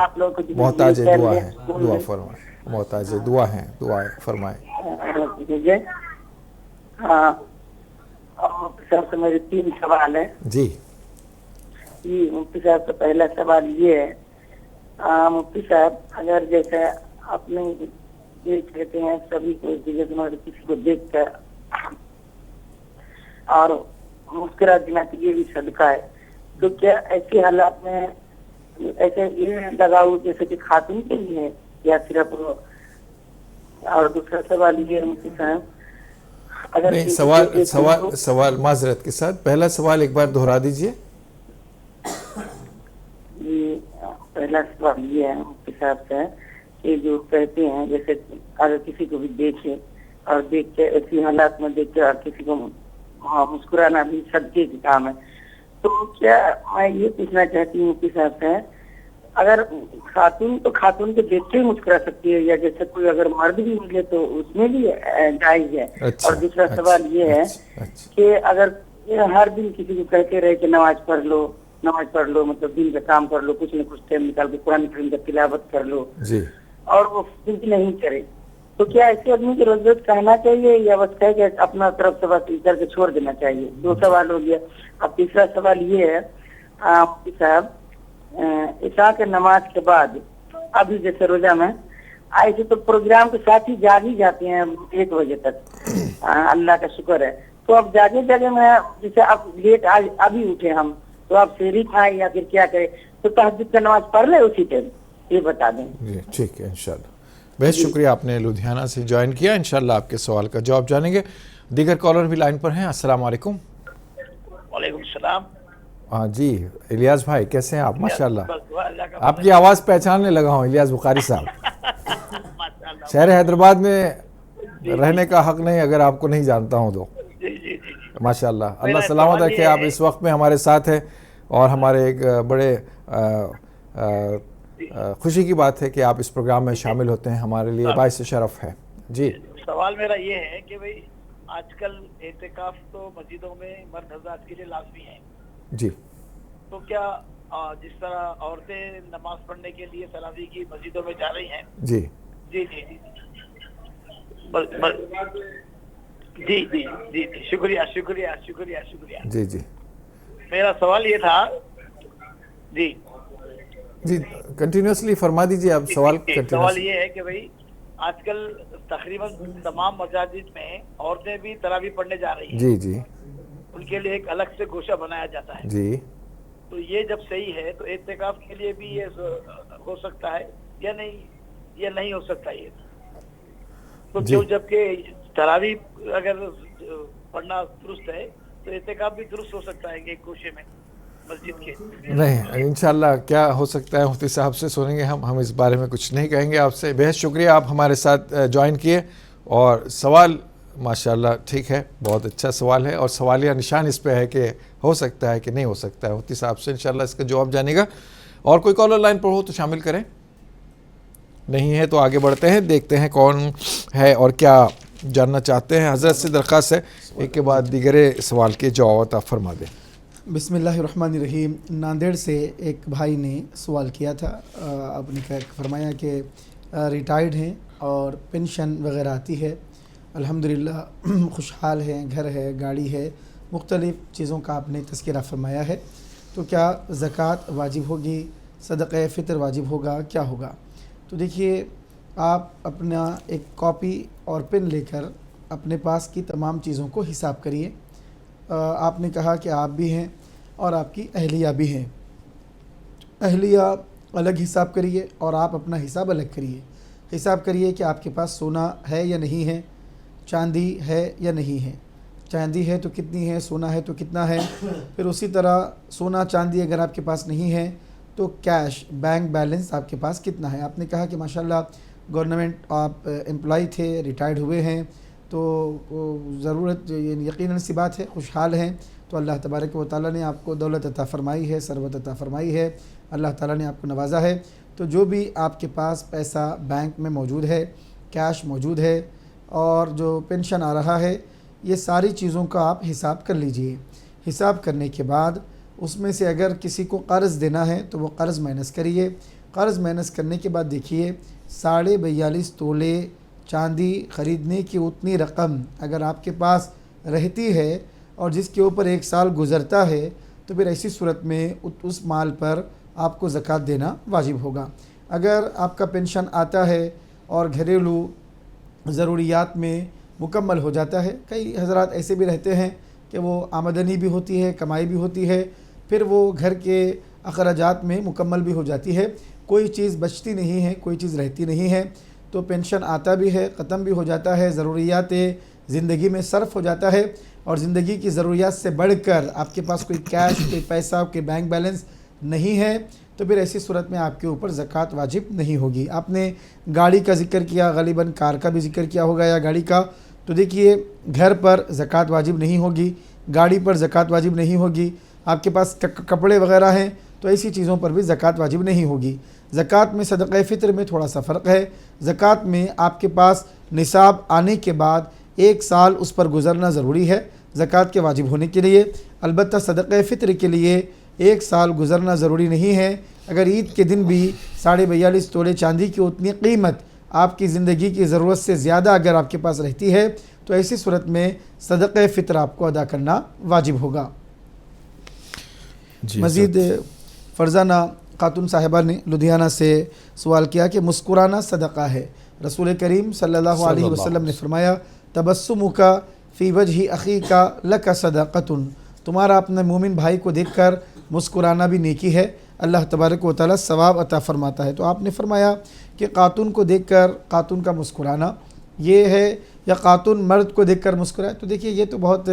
मोहताज दुआ हैं, दुआ फरमाए, मोहताज दुआ हैं, दुआ फरमाए। हाँ, मुफ्ती साहब से मेरे 3 सवाल है। जी मुफ्ती साहब से पहला सवाल ये है, मुफ्ती साहब अगर जैसे अपने देख लेते हैं सभी को किसी को देख कर और मुस्कुरा देना तो ये भी सदका है, तो क्या ऐसे हालात में ऐसे ये लगाओ जैसे कि खातून के लिए या सिर्फ? और दूसरा सवाल ये है मुफ्ती साहब, अगर नहीं, सवाल माजरत के साथ पहला सवाल एक बार दोहरा दीजिए। पहला सवाल ये है मुफ्ती साहब से कि जो कहते हैं जैसे अगर किसी को भी देखे और देख के ऐसी हालात में देख के और किसी को मुस्कुराना भी सदके की काम है, तो क्या मैं ये पूछना चाहती हूँ मुफ्ती साहब से, अगर खातून तो खातून को देख के ही मुस्कुरा सकती है या जैसे कोई अगर मर्द भी मिले तो उसमें भी जायज है? और दूसरा सवाल ये है कि अगर हर दिन किसी को कहते रहे कि नमाज पढ़ लो मतलब दिन का काम कर लो, कुछ न कुछ टाइम निकाल के कुरान करीम का तिलावत कर लो जी, और वो कुछ नहीं करे, तो क्या ऐसे आदमी की रोज कहना चाहिए या बस कह के अपना तरफ से बस करके छोड़ देना चाहिए? 2 सवाल हो गया। अब तीसरा सवाल ये है मुफ्ती साहब, इशा के नमाज के बाद अभी जैसे रोजा में ऐसे तो प्रोग्राम के साथ ही जाग ही जाते हैं 1 बजे तक, अल्लाह का शुक्र है। तो अब जागे में जैसे अब लेट आज अभी उठे हम, तो आप सेहरी खाएं या फिर क्या करें? तो तहज्जुद का नमाज पढ़ ले उसी टाइम, ये बता दें। जी ठीक है, इंशाल्लाह। बहुत शुक्रिया, आपने लुधियाना से ज्वाइन किया। इंशाल्लाह आपके सवाल का जवाब जानेंगे। दीगर कॉलर भी लाइन पर हैं। अस्सलाम वालेकुम। वालेकुम सलाम। हाँ जी, इलियास भाई कैसे हैं आप? माशाल्लाह, आपकी आवाज़ पहचानने लगा हूँ, इलियास बुखारी साहब। शहर हैदराबाद में रहने का हक नहीं अगर आपको नहीं जानता हूँ तो। माशाल्लाह, अल्लाह सलामत रखे। आप इस वक्त में हमारे साथ हैं और हमारे एक बड़े खुशी की बात है कि आप इस प्रोग्राम में शामिल होते हैं, हमारे लिए बाइस शरफ है। जी, सवाल मेरा ये है कि भाई आजकल एतिकाफ तो मस्जिदों में मर्द हज़रात के लिए लाजमी है जी, तो क्या जिस तरह औरतें नमाज पढ़ने के लिए तरावी की मस्जिदों में जा रही हैं? जी जी जी जी जी जी जी जी शुक्रिया शुक्रिया शुक्रिया शुक्रिया। जी जी, मेरा सवाल ये था जी जी, कंटिन्यूसली फरमा दीजिए आप सवाल। सवाल ये है कि भाई आजकल तकरीबन तमाम मसाजिद में औरतें भी तरावी पढ़ने जा रही हैं। जी जी, उनके लिए एक अलग से गोशा बनाया जाता है जी, तो ये जब सही है तो एतिकाफ के लिए भी ये हो सकता है या नहीं? ये नहीं हो सकता ये तो क्यों, जबकि तरावी अगर पढ़ना दुरुस्त है तो एहतिकाफ भी दुरुस्त हो सकता है कि एक गोशे में मस्जिद के? नहीं, इंशाल्लाह क्या हो सकता है मुफ्ती साहब से सुनेंगे हम इस बारे में कुछ नहीं कहेंगे आपसे। बेहद शुक्रिया आप हमारे साथ ज्वाइन किए, और सवाल माशाल्लाह ठीक है, बहुत अच्छा सवाल है, और सवालिया निशान इस पे है कि हो सकता है कि नहीं हो सकता है। मुफ्ती साहब से इंशाल्लाह इसका जवाब जानेगा। और कोई कॉलर लाइन पर हो तो शामिल करें, नहीं है तो आगे बढ़ते हैं, देखते हैं कौन है और क्या जानना चाहते हैं। हज़रत से दरख्वास्त है एक के बाद दीगरे सवाल के जवाब आप फरमा दें। बिस्मिल्लाहिर्रहमानिर्रहीम। नांदेड़ से एक भाई ने सवाल किया था, आपने फरमाया कि रिटायर्ड हैं और पेंशन वगैरह आती है, अल्हम्दुलिल्लाह खुशहाल हैं, घर है, गाड़ी है, मुख्तलिफ़ चीज़ों का आपने तज़किरा फरमाया है, तो क्या ज़कात वाजिब होगी, सदक़े फ़ितर वाजिब होगा, क्या होगा? तो देखिए, आप अपना एक कॉपी और पेन लेकर अपने पास की तमाम चीज़ों को हिसाब करिए। आपने कहा कि आप भी हैं और आपकी अहलिया भी हैं, अहलिया अलग हिसाब करिए और आप अपना हिसाब अलग करिए। हिसाब करिए कि आपके पास सोना है या नहीं है, चांदी है या नहीं है, चांदी है तो कितनी है, सोना है तो कितना है। फिर उसी तरह सोना चांदी अगर आपके पास नहीं है तो कैश बैंक बैलेंस आपके पास कितना है। आपने कहा कि माशाल्लाह गवर्नमेंट आप एम्प्लॉय थे, रिटायर्ड हुए हैं, तो ज़रूरत यकीनन सी बात है, खुशहाल हैं, तो अल्लाह तबारक व तआला ने आपको दौलत अता फ़रमाई है, सरवत अता फ़रमाई है, अल्लाह ताला ने आपको नवाजा है। तो जो भी आपके पास पैसा बैंक में मौजूद है, कैश मौजूद है, और जो पेंशन आ रहा है, ये सारी चीज़ों का आप हिसाब कर लीजिए। हिसाब करने के बाद उसमें से अगर किसी को कर्ज़ देना है तो वो कर्ज़ माइनस करिए। कर्ज़ माइनस करने के बाद देखिए 42.5 तोले चांदी ख़रीदने की उतनी रकम अगर आपके पास रहती है और जिसके ऊपर 1 साल गुज़रता है, तो फिर ऐसी सूरत में उस माल पर आपको ज़कात देना वाजिब होगा। अगर आपका पेंशन आता है और घरेलू ज़रूरियात में मुकम्मल हो जाता है, कई हज़रात ऐसे भी रहते हैं कि वो आमदनी भी होती है, कमाई भी होती है, फिर वो घर के अखराजात में मुकम्मल भी हो जाती है, कोई चीज़ बचती नहीं है, कोई चीज़ रहती नहीं है, तो पेंशन आता भी है, ख़त्म भी हो जाता है, ज़रूरियात ज़िंदगी में सर्फ़ हो जाता है, और ज़िंदगी की ज़रूरियात से बढ़कर आपके पास कोई कैश, कोई पैसा, कोई बैंक बैलेंस नहीं है, तो फिर ऐसी सूरत में आपके ऊपर ज़कात वाजिब नहीं होगी। आपने गाड़ी का ज़िक्र किया, ग़ालिबन कार का भी ज़िक्र किया होगा या गाड़ी का, तो देखिए घर पर ज़कात वाजिब नहीं होगी, गाड़ी पर ज़कात वाजिब नहीं होगी। आपके पास कपड़े वग़ैरह हैं तो ऐसी चीज़ों पर भी ज़कात वाजिब नहीं होगी। ज़कात में सदक़े फ़ितर में थोड़ा सा फ़र्क है। ज़कात में आपके पास निसाब आने के बाद 1 साल उस पर गुज़रना ज़रूरी है ज़कात के वाजिब होने के लिए। अलबत्ता सदक़े फ़ितर के लिए 1 साल गुज़रना ज़रूरी नहीं है। अगर ईद के दिन भी 42.5 तोले चांदी की उतनी कीमत आपकी ज़िंदगी की ज़रूरत से ज़्यादा अगर आपके पास रहती है, तो ऐसी सूरत में सदक़े फ़ितर आपको अदा करना वाजिब होगा। मज़ीद फ़रज़ाना खातून साहिबा ने लुधियाना से सवाल किया कि मुस्कुराना सदक़ा है। रसूल करीम सल्लल्लाहु अलैहि वसल्लम ने फरमाया, तबस्सुमुका फ़ी वजहि अख़ीका लका सदक़तुन, तुम्हारा अपने मोमिन भाई को देखकर मुस्कुराना भी नेकी है, अल्लाह तबारक व तआला सवाब अता फ़रमाता है। तो आपने फरमाया कि खातून को देखकर खातून का मुस्कुराना ये है, या खातून मर्द को देखकर मुस्कुराए, तो देखिए ये तो बहुत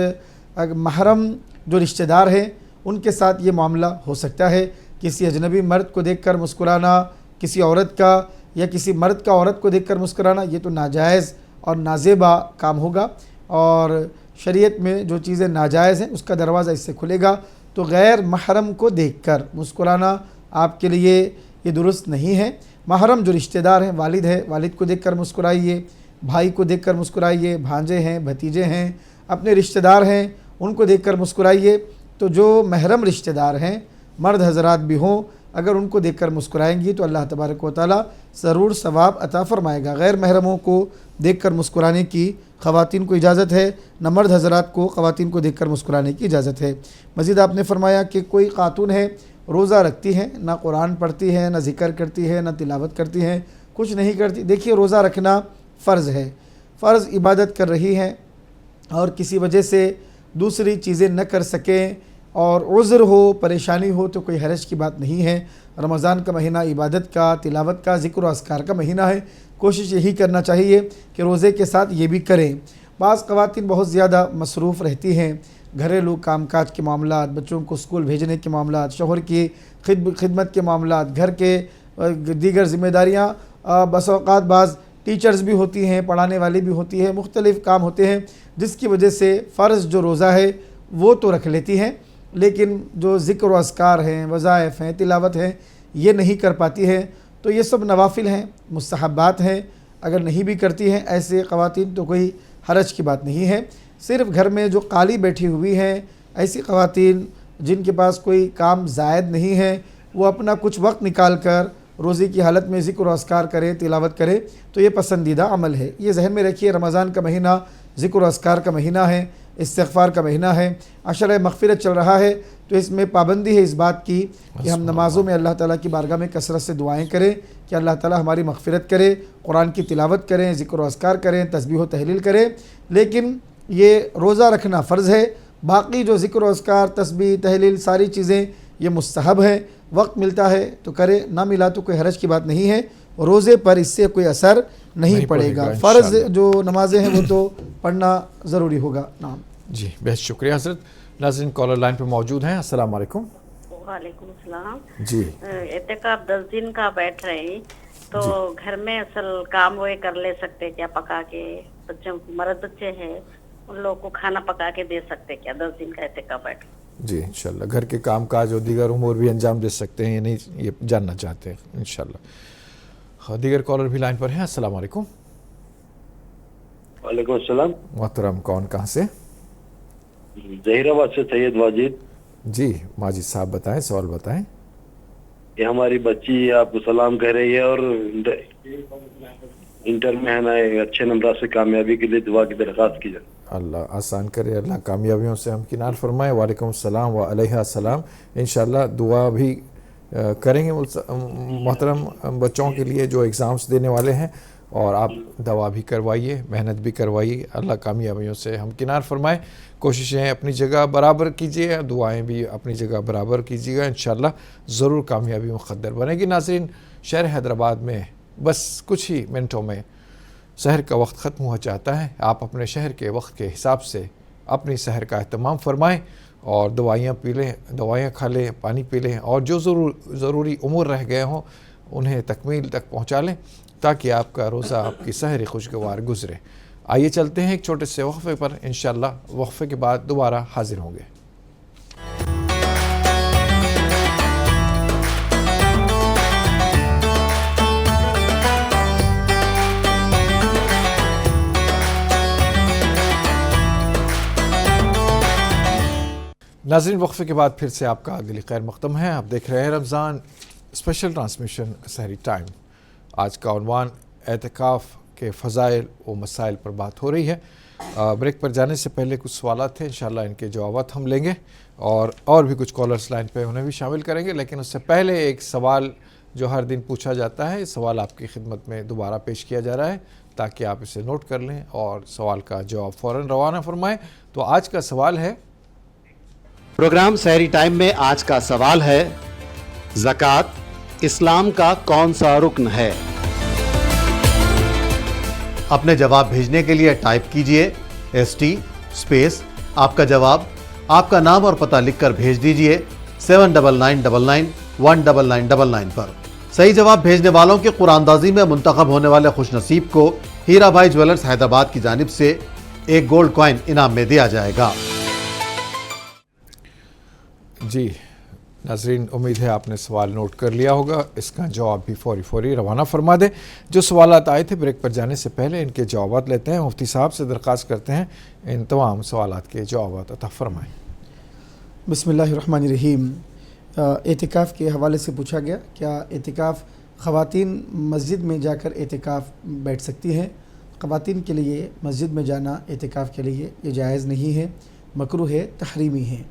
महरम जो रिश्तेदार हैं उनके साथ ये मामला हो सकता है। किसी अजनबी मर्द को देखकर मुस्कुराना, किसी औरत का या किसी मर्द का औरत को देखकर मुस्कुराना, ये तो नाजायज़ और नाजेबा काम होगा, और शरीयत में जो चीज़ें नाजायज़ हैं उसका दरवाज़ा इससे खुलेगा। तो गैर महरम को देखकर मुस्कुराना आपके लिए ये दुरुस्त नहीं है। महरम जो रिश्तेदार हैं, वालिद है, वालिद को देखकर मुस्कुराइए, भाई को देखकर मुस्कुराइए, भांजे हैं, भतीजे हैं, अपने रिश्तेदार हैं, उनको देखकर मुस्कुराइए। तो जो महरम रिश्तेदार हैं, मर्द हज़रात भी हों, अगर उनको देखकर मुस्कुराएंगी तो अल्लाह तबारक व तआला ज़रूर सवाब अता फ़रमाएगा। गैर महरमों को देखकर मुस्कुराने की ख़वातीन को इजाज़त है, न मर्द हज़रात को ख़वातीन को देखकर मुस्कुराने की इजाज़त है। मज़ीद आपने फ़रमाया कि कोई खातून है, रोज़ा रखती हैं, ना कुरान पढ़ती हैं, ना ज़िक्र करती है, ना तिलावत करती हैं, कुछ नहीं करती। देखिए रोज़ा रखना फ़र्ज़ है, फ़र्ज़ इबादत कर रही हैं और किसी वजह से दूसरी चीज़ें न कर सकें और उज़्र हो, परेशानी हो, तो कोई हरज की बात नहीं है। रमज़ान का महीना इबादत का, तिलावत का, ज़िक्र और अस्कार का महीना है। कोशिश यही करना चाहिए कि रोज़े के साथ ये भी करें। बाज़ ख़वातीन बहुत ज़्यादा मसरूफ़ रहती हैं, घरेलू कामकाज के मामलात, बच्चों को स्कूल भेजने के मामलात, शौहर की खिदमत के मामलात, घर के दीगर ज़िम्मेदारियाँ, बस औक़ात बाज़ टीचर्स भी होती हैं, पढ़ाने वाली भी होती है, मुख्तलिफ़ काम होते हैं जिसकी वजह से फ़र्ज़ जो रोज़ा है वो तो रख लेती हैं, लेकिन जो ज़िक्र व अज़कार हैं, वज़ाइफ़ हैं, तिलावत हैं, ये नहीं कर पाती है। तो ये सब नवाफिल हैं, मुस्तहब्बात हैं। अगर नहीं भी करती हैं ऐसे ख़वातीन तो कोई हरज की बात नहीं है। सिर्फ़ घर में जो काली बैठी हुई हैं, ऐसी ख़वातीन जिनके पास कोई काम ज़ायद नहीं है, वो अपना कुछ वक्त निकाल कर रोज़ी की हालत में ज़िक्र व अज़कार करें, तिलावत करें, तो ये पसंदीदा अमल है। ये जहन में रखिए, रमज़ान का महीना ज़िक्र व अज़कार का महीना है, इस्तिग़फ़ार का महीना है, अशर मग़फ़िरत चल रहा है, तो इसमें पाबंदी है इस बात की कि हम नमाज़ों में अल्लाह ताला की बारगाह में कसरत से दुआएं करें कि अल्लाह ताला हमारी मग़फ़िरत करे, कुरान की तिलावत करें, ज़िक्र व अज़कार करें, तस्बीह व तहलील करें। लेकिन ये रोज़ा रखना फ़र्ज़ है, बाकी जो ज़िक्र व अज़कार, तस्बीह, तहलील सारी चीज़ें ये मुस्तहब है। वक्त मिलता है तो करे, ना मिला तो कोई हरज की बात नहीं है। रोज़े पर इससे कोई असर नहीं पड़ेगा। फ़र्ज़ जो नमाज़ें हैं वो तो पढ़ना ज़रूरी होगा। नाम जी, बेहद शुक्रिया हज़रत। नाज़रीन कॉलर लाइन पे मौजूद हैं। अस्सलाम वालेकुम। वालेकुम सलाम जी। एतिकाफ 10 दिन का बैठ रहे हैं तो घर में असल काम वो कर ले सकते क्या? पका के बच्चों को, मर्द बच्चे हैं उन लोगों को खाना पका के दे सकते क्या 10 दिन का एतिकाफ बैठ? जी इंशाल्लाह घर के काम काज और दीगर उमूर भी अंजाम दे सकते हैं, ये नहीं ये जानना चाहते हैं इंशाल्लाह। दीगर कॉलर भी लाइन पर हैं। अस्सलाम वालेकुम। वालेकुम अस्सलाम। मोहतरम, कौन कहाँ से? जहीराबाद से सैयद माजिद। जी माजिद साहब बताएं, सवाल बताएं। ये हमारी बच्ची आपको सलाम कह रही है और इंटर में है ना, अच्छे नंबर से कामयाबी के लिए दुआ की दरख्वास्त की जाए। अल्लाह आसान करे, अल्लाह कामयाबियों से हमकिनार फरमाए। वालेकुम सलाम व अलैहा सलाम। इंशाल्लाह दुआ भी करेंगे मोहतरम बच्चों के लिए जो एग्ज़ाम्स देने वाले हैं, और आप दवा भी करवाइए, मेहनत भी करवाइए, अल्लाह कामयाबियों से हमकिनार फरमाए। कोशिशें अपनी जगह बराबर कीजिए, दुआएं भी अपनी जगह बराबर कीजिएगा, इंशाल्लाह ज़रूर कामयाबी मुक़द्दर बनेगी। नाज़रीन, शहर हैदराबाद में बस कुछ ही मिनटों में सहर का वक्त ख़त्म हुआ चाहता है। आप अपने शहर के वक्त के हिसाब से अपनी सहर का एहतमाम फरमाएँ और दवाइयाँ पी लें, दवाइयाँ खा लें, पानी पी लें, और जो ज़रूरी उमूर रह गए हों उन्हें तकमील तक पहुँचा लें ताकि आपका रोज़ा, आपकी सहर खुशगवार गुज़रे। आइए चलते हैं एक छोटे से वक्फ़े पर, इंशाअल्लाह वक्फ़े के बाद दोबारा हाजिर होंगे। नाज़रीन, वक्फ़े के बाद फिर से आपका दिली खैर मक़दम है। आप देख रहे हैं रमज़ान स्पेशल ट्रांसमिशन सहरी टाइम। आज का उन्वान एतिकाफ़ के फ़ज़ाइल व मसाइल पर बात हो रही है। ब्रेक पर जाने से पहले कुछ सवाल थे, इंशाल्लाह इनके जवाब हम लेंगे, और भी कुछ कॉलर्स लाइन पे उन्हें भी शामिल करेंगे। लेकिन उससे पहले एक सवाल जो हर दिन पूछा जाता है, इस सवाल आपकी खिदमत में दोबारा पेश किया जा रहा है ताकि आप इसे नोट कर लें और सवाल का जवाब फ़ौरन रवाना फरमाएँ। तो आज का सवाल है, प्रोग्राम सहरी टाइम में आज का सवाल है, ज़कात इस्लाम का कौन सा रुकन है? अपने जवाब भेजने के लिए टाइप कीजिए ST स्पेस आपका जवाब, आपका नाम और पता लिखकर भेज दीजिए 7999119999 पर। सही जवाब भेजने वालों की कुरानदाजी में मुंतखब होने वाले खुशनसीब को हीरा भाई ज्वेलर्स हैदराबाद की जानिब से एक गोल्ड कॉइन इनाम में दिया जाएगा। जी नाज़रीन, उम्मीद है आपने सवाल नोट कर लिया होगा। इसका जवाब भी फौरी रवाना फरमा दें। जो सवालात आए थे ब्रेक पर जाने से पहले, इनके जवाब लेते हैं। मुफ्ती साहब से दरख्वास्त करते हैं इन तमाम सवालात के जवाब अता फरमाएँ। बिस्मिल्लाहिर्रहमानिर्रहीम। एतिकाफ़ के हवाले से पूछा गया, क्या एतिकाफ़ ख़वातीन मस्जिद में जाकर एतिकाफ़ बैठ सकती हैं? ख़वातीन के लिए मस्जिद में जाना एतिकाफ़ के लिए ये जायज़ नहीं है, मकरूह है, तहरीमी है।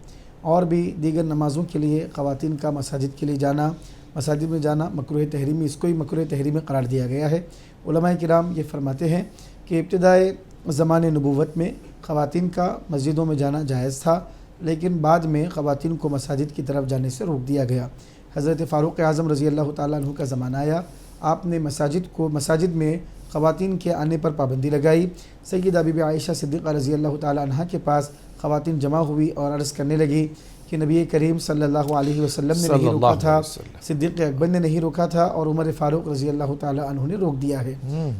और भी दीगर नमाज़ों के लिए ख़वातीन का मसाजिद के लिए जाना, मसाजिद में जाना मकरूह तहरीमी, इसको ही मकरूह तहरीमी करार दिया गया है। उलमाए किराम ये फरमाते हैं कि इब्तिदाए ज़माने नबूवत में ख़वातीन का मस्जिदों में जाना जायज़ था, लेकिन बाद में ख़वातीन को मसाजिद की तरफ जाने से रोक दिया गया। हज़रत फ़ारूक़ आज़म रज़ी अल्लाह ताला अन्हु का ज़माना आया, आपने मसाजिद में ख़वातीन के आने पर पाबंदी लगाई। सैयदा बीबी आयशा सिद्दीक़ा रज़ी अल्लाह ताला अन्हा के पास ख़वातीन जमा हुई और अर्ज़ करने लगी कि नबी करीम सल्लल्लाहु अलैहि वसल्लम ने नहीं रोका था, सिद्दीक़ अकबर ने नहीं रोका था और उमर फ़ारूक रज़ी अल्लाह ताला अन्हु ने रोक दिया है।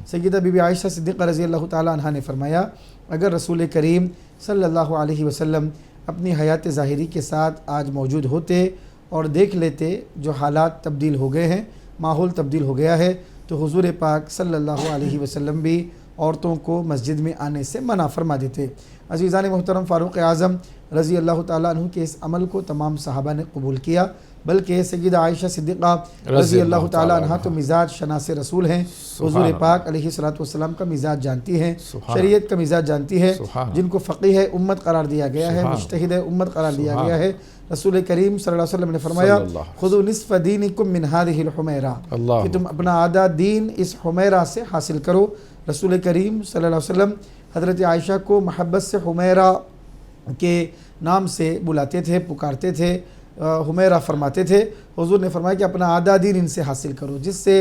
सैयदा बीबी आयशा सिद्दीक़ा रज़ी अल्लाह ताला अन्हा ने फरमाया, अगर रसूल करीम सल्लल्लाहु अलैहि वसल्लम अपनी हयात ज़ाहिरी के साथ आज मौजूद होते और देख लेते जो हालात तब्दील हो गए हैं, माहौल तब्दील हो गया है, तो हुज़ूर पाक सल्लल्लाहु अलैहि वसल्लम भी औरतों को मस्जिद में आने से मना फरमा देते। अज़ीज़ान मोहतरम, फ़ारूक़ आज़म रज़ी अल्लाह ताला अन्हु के इस अमल को तमाम सहाबा ने कबूल किया, बल्कि सैयदा आयशा सिद्दीक़ा रज़ी अल्लाह ताला अन्हा तो मिजाज शनास रसूल हैं, हुज़ूर पाक अलैहिस्सलातु वस्सलाम का मिजाज जानती हैं, शरीयत का मिजाज जानती है, जिनको फ़क़ीह है उम्मत करार दिया गया है, मुज्तहिद है उम्मत करार दिया गया है। रसूल करीम सल्लल्लाहु अलैहि वसल्लम ने फरमाया, खुज़ू निस्फ़ दीनिकुम मिन हाज़िहिल हुमैरा, कि तुम अपना आधा दीन इस हुमैरा से हासिल करो। रसूल करीम सल्लल्लाहु अलैहि वसल्लम हज़रत आयशा को मोहब्बत से हुमैरा के नाम से बुलाते थे, पुकारते थे, हुमैरा फरमाते थे। हुज़ूर ने फरमाया कि अपना आधा दीन इनसे हासिल करो, जिससे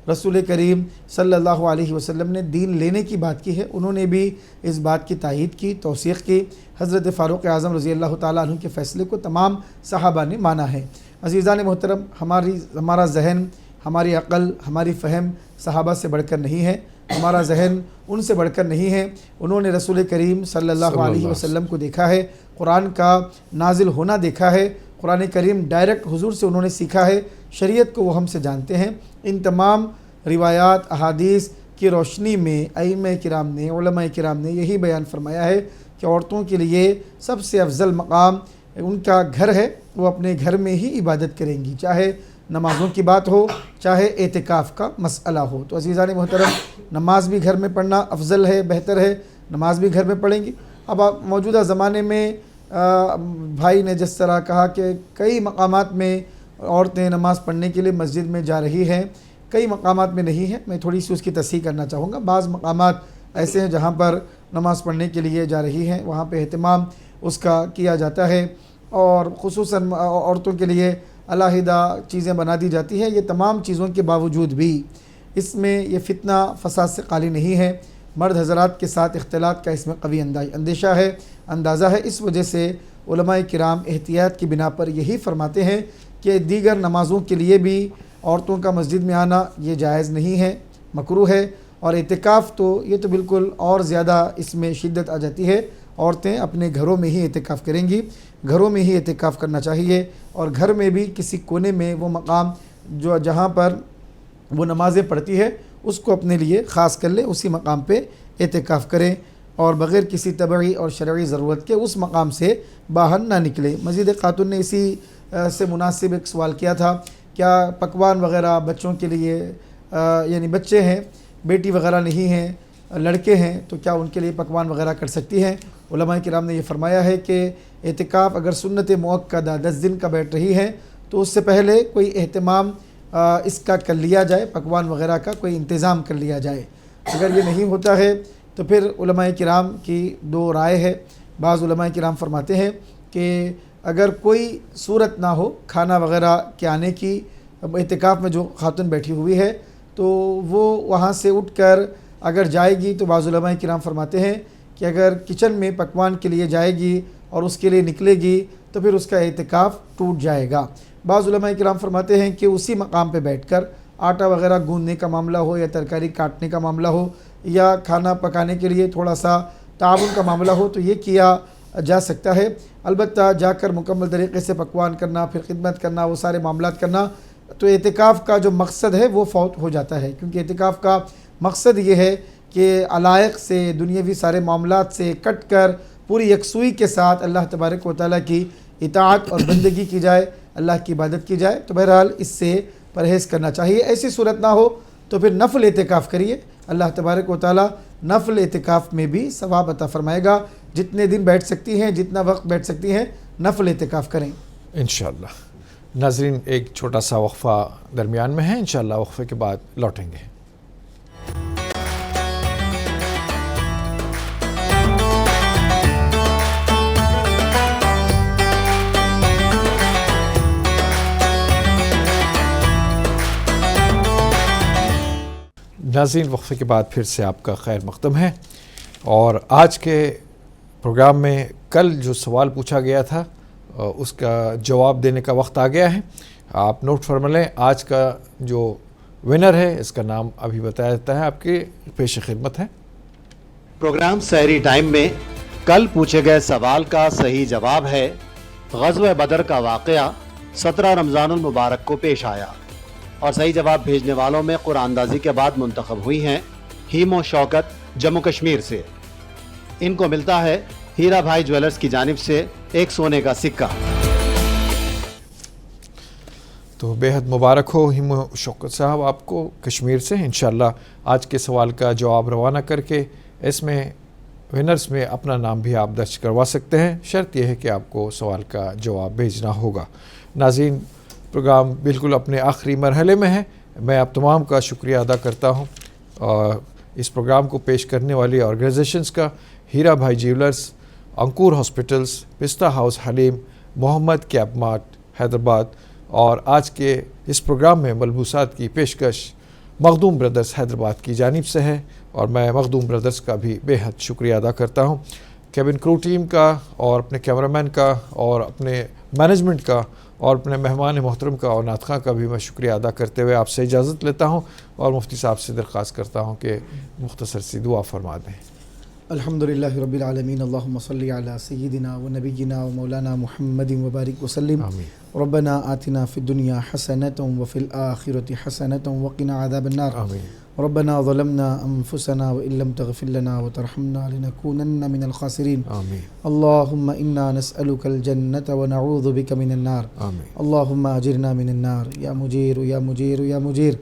रसूल करीम सल्लल्लाहु अलैहि वसल्लम ने दीन लेने की बात की है। उन्होंने भी इस बात की तायीद की, तौसीक़ की। हज़रत फ़ारूक़ आज़म रज़ी अल्लाह ताला अन्हु के फ़ैसले को तमाम सहाबा ने माना है। अज़ीज़ान मोहतरम, हमारा जहन, हमारी अक़ल, हमारी फ़हम सहाबा से बढ़कर नहीं है, हमारा जहन उनसे बढ़कर नहीं है। उन्होंने रसूल करीम सल्लल्लाहु अलैहि वसल्लम को देखा है, कुरान का नाजिल होना देखा है, कुरान करीम डायरेक्ट हुजूर से उन्होंने सीखा है, शरीयत को वो हमसे जानते हैं। इन तमाम रिवायात अहादीस की रोशनी में अइम्मा किराम ने, उलमा किराम ने यही बयान फरमाया है कि औरतों के लिए सबसे अफजल मकाम उनका घर है, वो अपने घर में ही इबादत करेंगी, चाहे नमाज़ों की बात हो, चाहे एतिकाफ़ का मसला हो। तो अज़ीज़ान मोहतरम, नमाज भी घर में पढ़ना अफजल है, बेहतर है, नमाज भी घर में पढ़ेंगी। अब मौजूदा ज़माने में भाई ने जिस तरह कहा कि कई मकामात में औरतें नमाज़ पढ़ने के लिए मस्जिद में जा रही हैं, कई मकामात में नहीं है। मैं थोड़ी सी उसकी तस्हीह करना चाहूँगा। बाज़ मकामात ऐसे हैं जहाँ पर नमाज़ पढ़ने के लिए जा रही हैं, वहाँ पे एहतमाम उसका किया जाता है और ख़ुसूसन औरतों के लिए अलहदा चीज़ें बना दी जाती हैं। ये तमाम चीज़ों के बावजूद भी इसमें ये फ़ितना फ़साद से खाली नहीं है। मर्द हज़रात के साथ इख्तिलात का इसमें कवी अंदेशा है, अंदाज़ा है। इस वजह से उलमाए किराम एहतियात की बिना पर यही फरमाते हैं कि दीगर नमाज़ों के लिए भी औरतों का मस्जिद में आना ये जायज़ नहीं है, मकरूह है। और एतिकाफ़ तो ये तो बिल्कुल और ज़्यादा इसमें शिद्दत आ जाती है। औरतें अपने घरों में ही एतिकाफ़ करेंगी, घरों में ही एतिकाफ़ करना चाहिए और घर में भी किसी कोने में वो मकाम जो जहाँ पर वो नमाज़ें पढ़ती है उसको अपने लिए ख़ास कर ले, उसी मकाम पे एतिकाफ़ करें और बग़ैर किसी तबई और शरई ज़रूरत के उस मकाम से बाहर ना निकले। मज़ीद खातून ने इसी से मुनासिब एक सवाल किया था, क्या पकवान वग़ैरह बच्चों के लिए, यानी बच्चे हैं, बेटी वग़ैरह नहीं हैं, लड़के हैं, तो क्या उनके लिए पकवान वग़ैरह कर सकती हैं? उलमाए किराम ने ये फ़रमाया है कि एतिकाफ़ अगर सुन्नत मुअक्कदा 10 दिन का बैठ रही है तो उससे पहले कोई एहतमाम इसका कर लिया जाए, पकवान वग़ैरह का कोई इंतज़ाम कर लिया जाए। अगर ये नहीं होता है तो फिर उलमाए किराम की दो राय है। बाज़ उलमाए किराम फरमाते हैं कि अगर कोई सूरत ना हो खाना वग़ैरह के आने की, एतिकाफ़ में जो खातून बैठी हुई है तो वो वहाँ से उठकर अगर जाएगी तो बाज़ उलमाए किराम फरमाते हैं कि अगर किचन में पकवान के लिए जाएगी और उसके लिए निकलेगी तो फिर उसका एतिकाफ़ टूट जाएगा। बाज़ उलमाए किराम फरमाते हैं कि उसी मकाम पे बैठकर आटा वग़ैरह गूंदने का मामला हो या तरकारी काटने का मामला हो या खाना पकाने के लिए थोड़ा सा ताउन का मामला हो तो ये किया जा सकता है। अलबत्ता जाकर मुकम्मल तरीक़े से पकवान करना, फिर खिदमत करना, वो सारे मामलात करना, तो एतिकाफ़ का जो मकसद है वो फौत हो जाता है। क्योंकि एतिकाफ़ का मकसद ये है कि अलाइक़ से, दुनियावी सारे मामलात से कट कर पूरी यकसुई के साथ अल्लाह तबारक व तआला की इताअत और बंदगी की जाए, अल्लाह की इबादत की जाए। तो बहरहाल इससे परहेज़ करना चाहिए। ऐसी सूरत ना हो तो फिर नफ़ल एतिकाफ़ करिए, अल्लाह तबारक व तआला नफ़ल एतिकाफ़ में भी सवाब अता फ़रमाएगा। जितने दिन बैठ सकती हैं, जितना वक्त बैठ सकती हैं, नफ़ल एतिकाफ़ करें इंशाअल्लाह। नाज़रीन, एक छोटा सा वक्फ़ा दरमियान में है, इंशाअल्लाह वक्फ़े के बाद लौटेंगे। नाज़रीन, वक्फे के बाद फिर से आपका खैर मक़दम है। और आज के प्रोग्राम में कल जो सवाल पूछा गया था उसका जवाब देने का वक्त आ गया है। आप नोट फरमा लें, आज का जो विनर है इसका नाम अभी बताया जाता है, आपके पेश खिदमत है। प्रोग्राम सहरी टाइम में कल पूछे गए सवाल का सही जवाब है ग़ज़वे बदर का वाक़या 17 रमज़ानुल मुबारक को पेश आया। और सही जवाब भेजने वालों में कुरानदाजी के बाद मुंतखब हुई हैं हीमो शौकत जम्मू कश्मीर से। इनको मिलता है हीरा भाई ज्वेलर्स की जानिब से एक सोने का सिक्का। तो बेहद मुबारक हो हिमो शौकत साहब आपको कश्मीर से। इंशाअल्लाह आज के सवाल का जवाब रवाना करके इसमें विनर्स में अपना नाम भी आप दर्ज करवा सकते हैं। शर्त यह है कि आपको सवाल का जवाब भेजना होगा। नाज़रीन, प्रोग्राम बिल्कुल अपने आखिरी मरहले में है। मैं आप तमाम का शुक्रिया अदा करता हूँ और इस प्रोग्राम को पेश करने वाली ऑर्गेनाइजेशंस का, Heera Bhai jewellers, Ankur hospitals, Pista house haleem, Mohammed cap mart Hyderabad, और आज के इस प्रोग्राम में मलबूसात की पेशकश मखदूम ब्रदर्स हैदराबाद की जानिब से है और मैं मखदूम ब्रदर्स का भी बेहद शुक्रिया अदा करता हूँ। केबिन क्रू टीम का और अपने कैमरामैन का और अपने मैनेजमेंट का और अपने मेहमान मोहतरम का और नात खां का भी मैं शुक्रिया अदा करते हुए आपसे इजाज़त लेता हूँ और मुफ्ती साहब से दरख्वास्त करता हूँ कि मुख्तसर सी दुआ फरमा दें। अल्हम्दुलिल्लाहि रब्बिल आलमीन, अल्लाहुम्मा सल्लि अला सय्यिदिना व नबिय्यिना व मौलाना मुहम्मदिन व बारिक वसल्लिम। रब्बना आतिना फिद दुनिया हसनतन व फिल आखिरति हसनतन व क़िना अज़ाबन नार। रब्बना ज़लमना अनफुसना व इल्लम तग़फिर लना व तरहमना लनकूनन्ना मिनल ख़ासिरीन। अल्लाहुम्मा इन्ना नस्अलुकल जन्नत व नऊज़ु बिका मिनन नार। अल्लाहुम्मा अजिरना मिनन नार या मुजीर या मुजीर या मुजीर।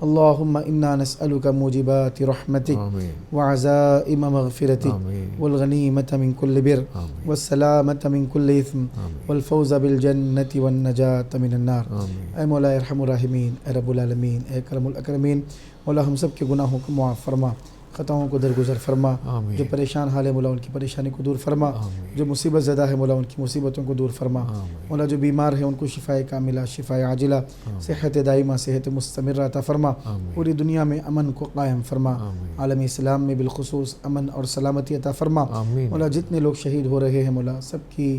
अल्लाहुम्मा इन्ना नस्अलुका मूजिबाति रहमतिक व अज़ाइम मग़फ़िरतिक वल गनीमत मिन कुल्लि बिर वस्सलामत मिन कुल्लि इस्म वल फ़ौज़ बिल जन्नति वन नजात मिनन नार। ऐ मौला अरहमुर राहिमीन, ऐ रब्बुल आलमीन, ऐ करमुल अकरमीन, मौला हम सब के गुनाहों को मुआफ़ फरमा, ख़ताओं को दरगुज़र फरमा। जो परेशान हाल है मौला उनकी परेशानी को दूर फरमा। जो मुसीबत ज़दा है मौला उनकी मुसीबतों को दूर फरमा। मौला जो बीमार है उनको शिफ़ाए कामिला, शिफ़ाए आजिला, सेहत दाइमा, सेहत मुस्तमिर अता फरमा। पूरी दुनिया में अमन को कायम फरमा। आलम इस्लाम में बिलखुसूस अमन और सलामती अता फरमा। मौला जितने लोग शहीद हो रहे हैं मौला सबकी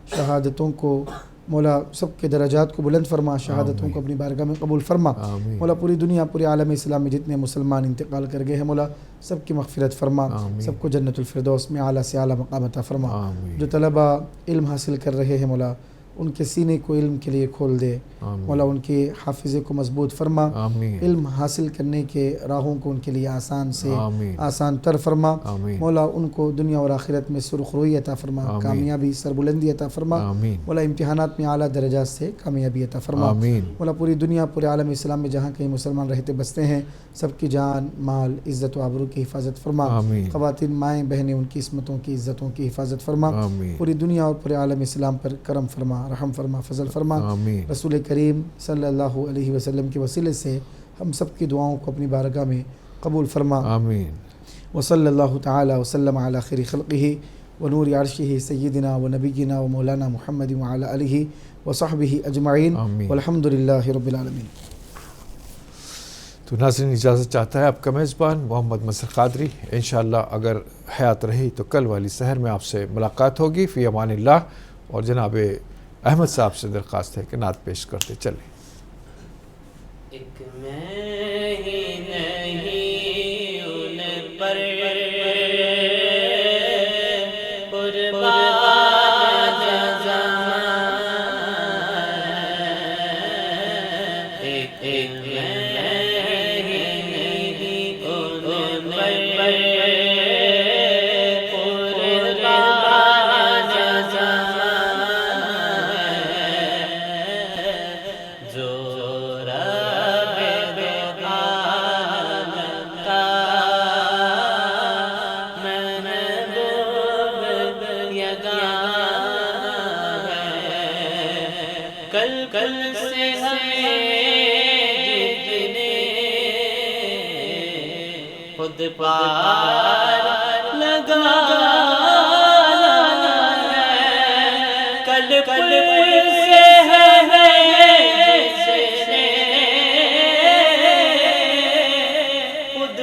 शहादतों को, मौला सबके दराजात को बुलंद फरमा, शहादतों को अपनी बारगाह में कबूल फरमा। मौला पूरी दुनिया, पूरे आलम इस्लाम में जितने मुसलमान इंतकाल कर गए हैं मौला सबकी मग़फ़िरत फरमा, सबको जन्नतुल फ़िरदौस में आला से आला मक़ाम अता फरमा। जो तलबा इल्म हासिल कर रहे हैं मौला उनके सीने को इल्म के लिए खोल दे। मौला उनके हाफिज़े को मजबूत फरमा। इल्म हासिल करने के राहों को उनके लिए आसान से आसान तर फरमा। मौला उनको दुनिया और आखिरत में सुरखरुई अता फरमा, कामयाबी सरबुलंदी अता फरमा। मौला इम्तिहानात में आला दर्जात से कामयाबी अता फरमा। मौला पूरी दुनिया, पूरे आलम इस्लाम में जहाँ कहीं मुसलमान रहते बसते हैं सबकी जान माल इज़्ज़त व आबरू की हिफाजत फरमा। ख़वातीन माएँ बहनें उनकी इस्मतों की इज़्ज़तों की हिफाजत फरमा। पूरी दुनिया और पूरे आलम इस्लाम पर करम फरमा, रहम फरमा, फजल फरमा। रसूल करीम सल्लल्लाहु अलैहि वसल्लम के वसीले से हम सब की दुआओं को अपनी बारगाह में कबूल फरमा। आमीन। व सल्लल्लाहु तआला वसल्लम अला खैरि खल्क़िही व नूरि अर्शिही सय्यिदिना व नबिय्यिना व मौलाना मुहम्मद व अला आलिहि व सहबिही अजमईन वल्हम्दुलिल्लाहि रब्बिल आलमीन। तो नाज़रीन, इजाज़त चाहता है आपका मेज़बान मोहम्मद मज़हर क़ादरी। इंशाअल्लाह अगर हयात रही तो कल वाली सहर में आपसे मुलाकात होगी। फ़ी अमानिल्लाह। और जनाब अहमद साहब से दरख्वास्त है कि नात पेश करते चलें। एक मैं ही नहीं उन पर कुर्बान ज़माना, एक मैं ही नहीं उन पर कुर्बान ज़माना, जो कल से हमें जितने खुद पार लगाना है, कल से हमें जिसने खुद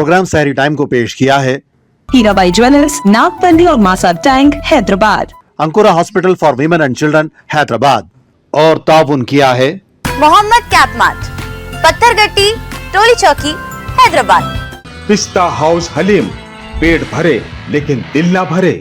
प्रोग्राम सहरी टाइम को पेश किया है हीराबाई ज्वेलर्स, नागपल्ली और मासा tank, Hyderabad. अंकुरा hospital for women and children, Hyderabad. और ताउन किया है मोहम्मद कैप मार्ट, पत्थरगट्टी, टोली चौकी, हैदराबाद। पिस्ता हाउस हलीम, पेट भरे लेकिन दिल ना भरे।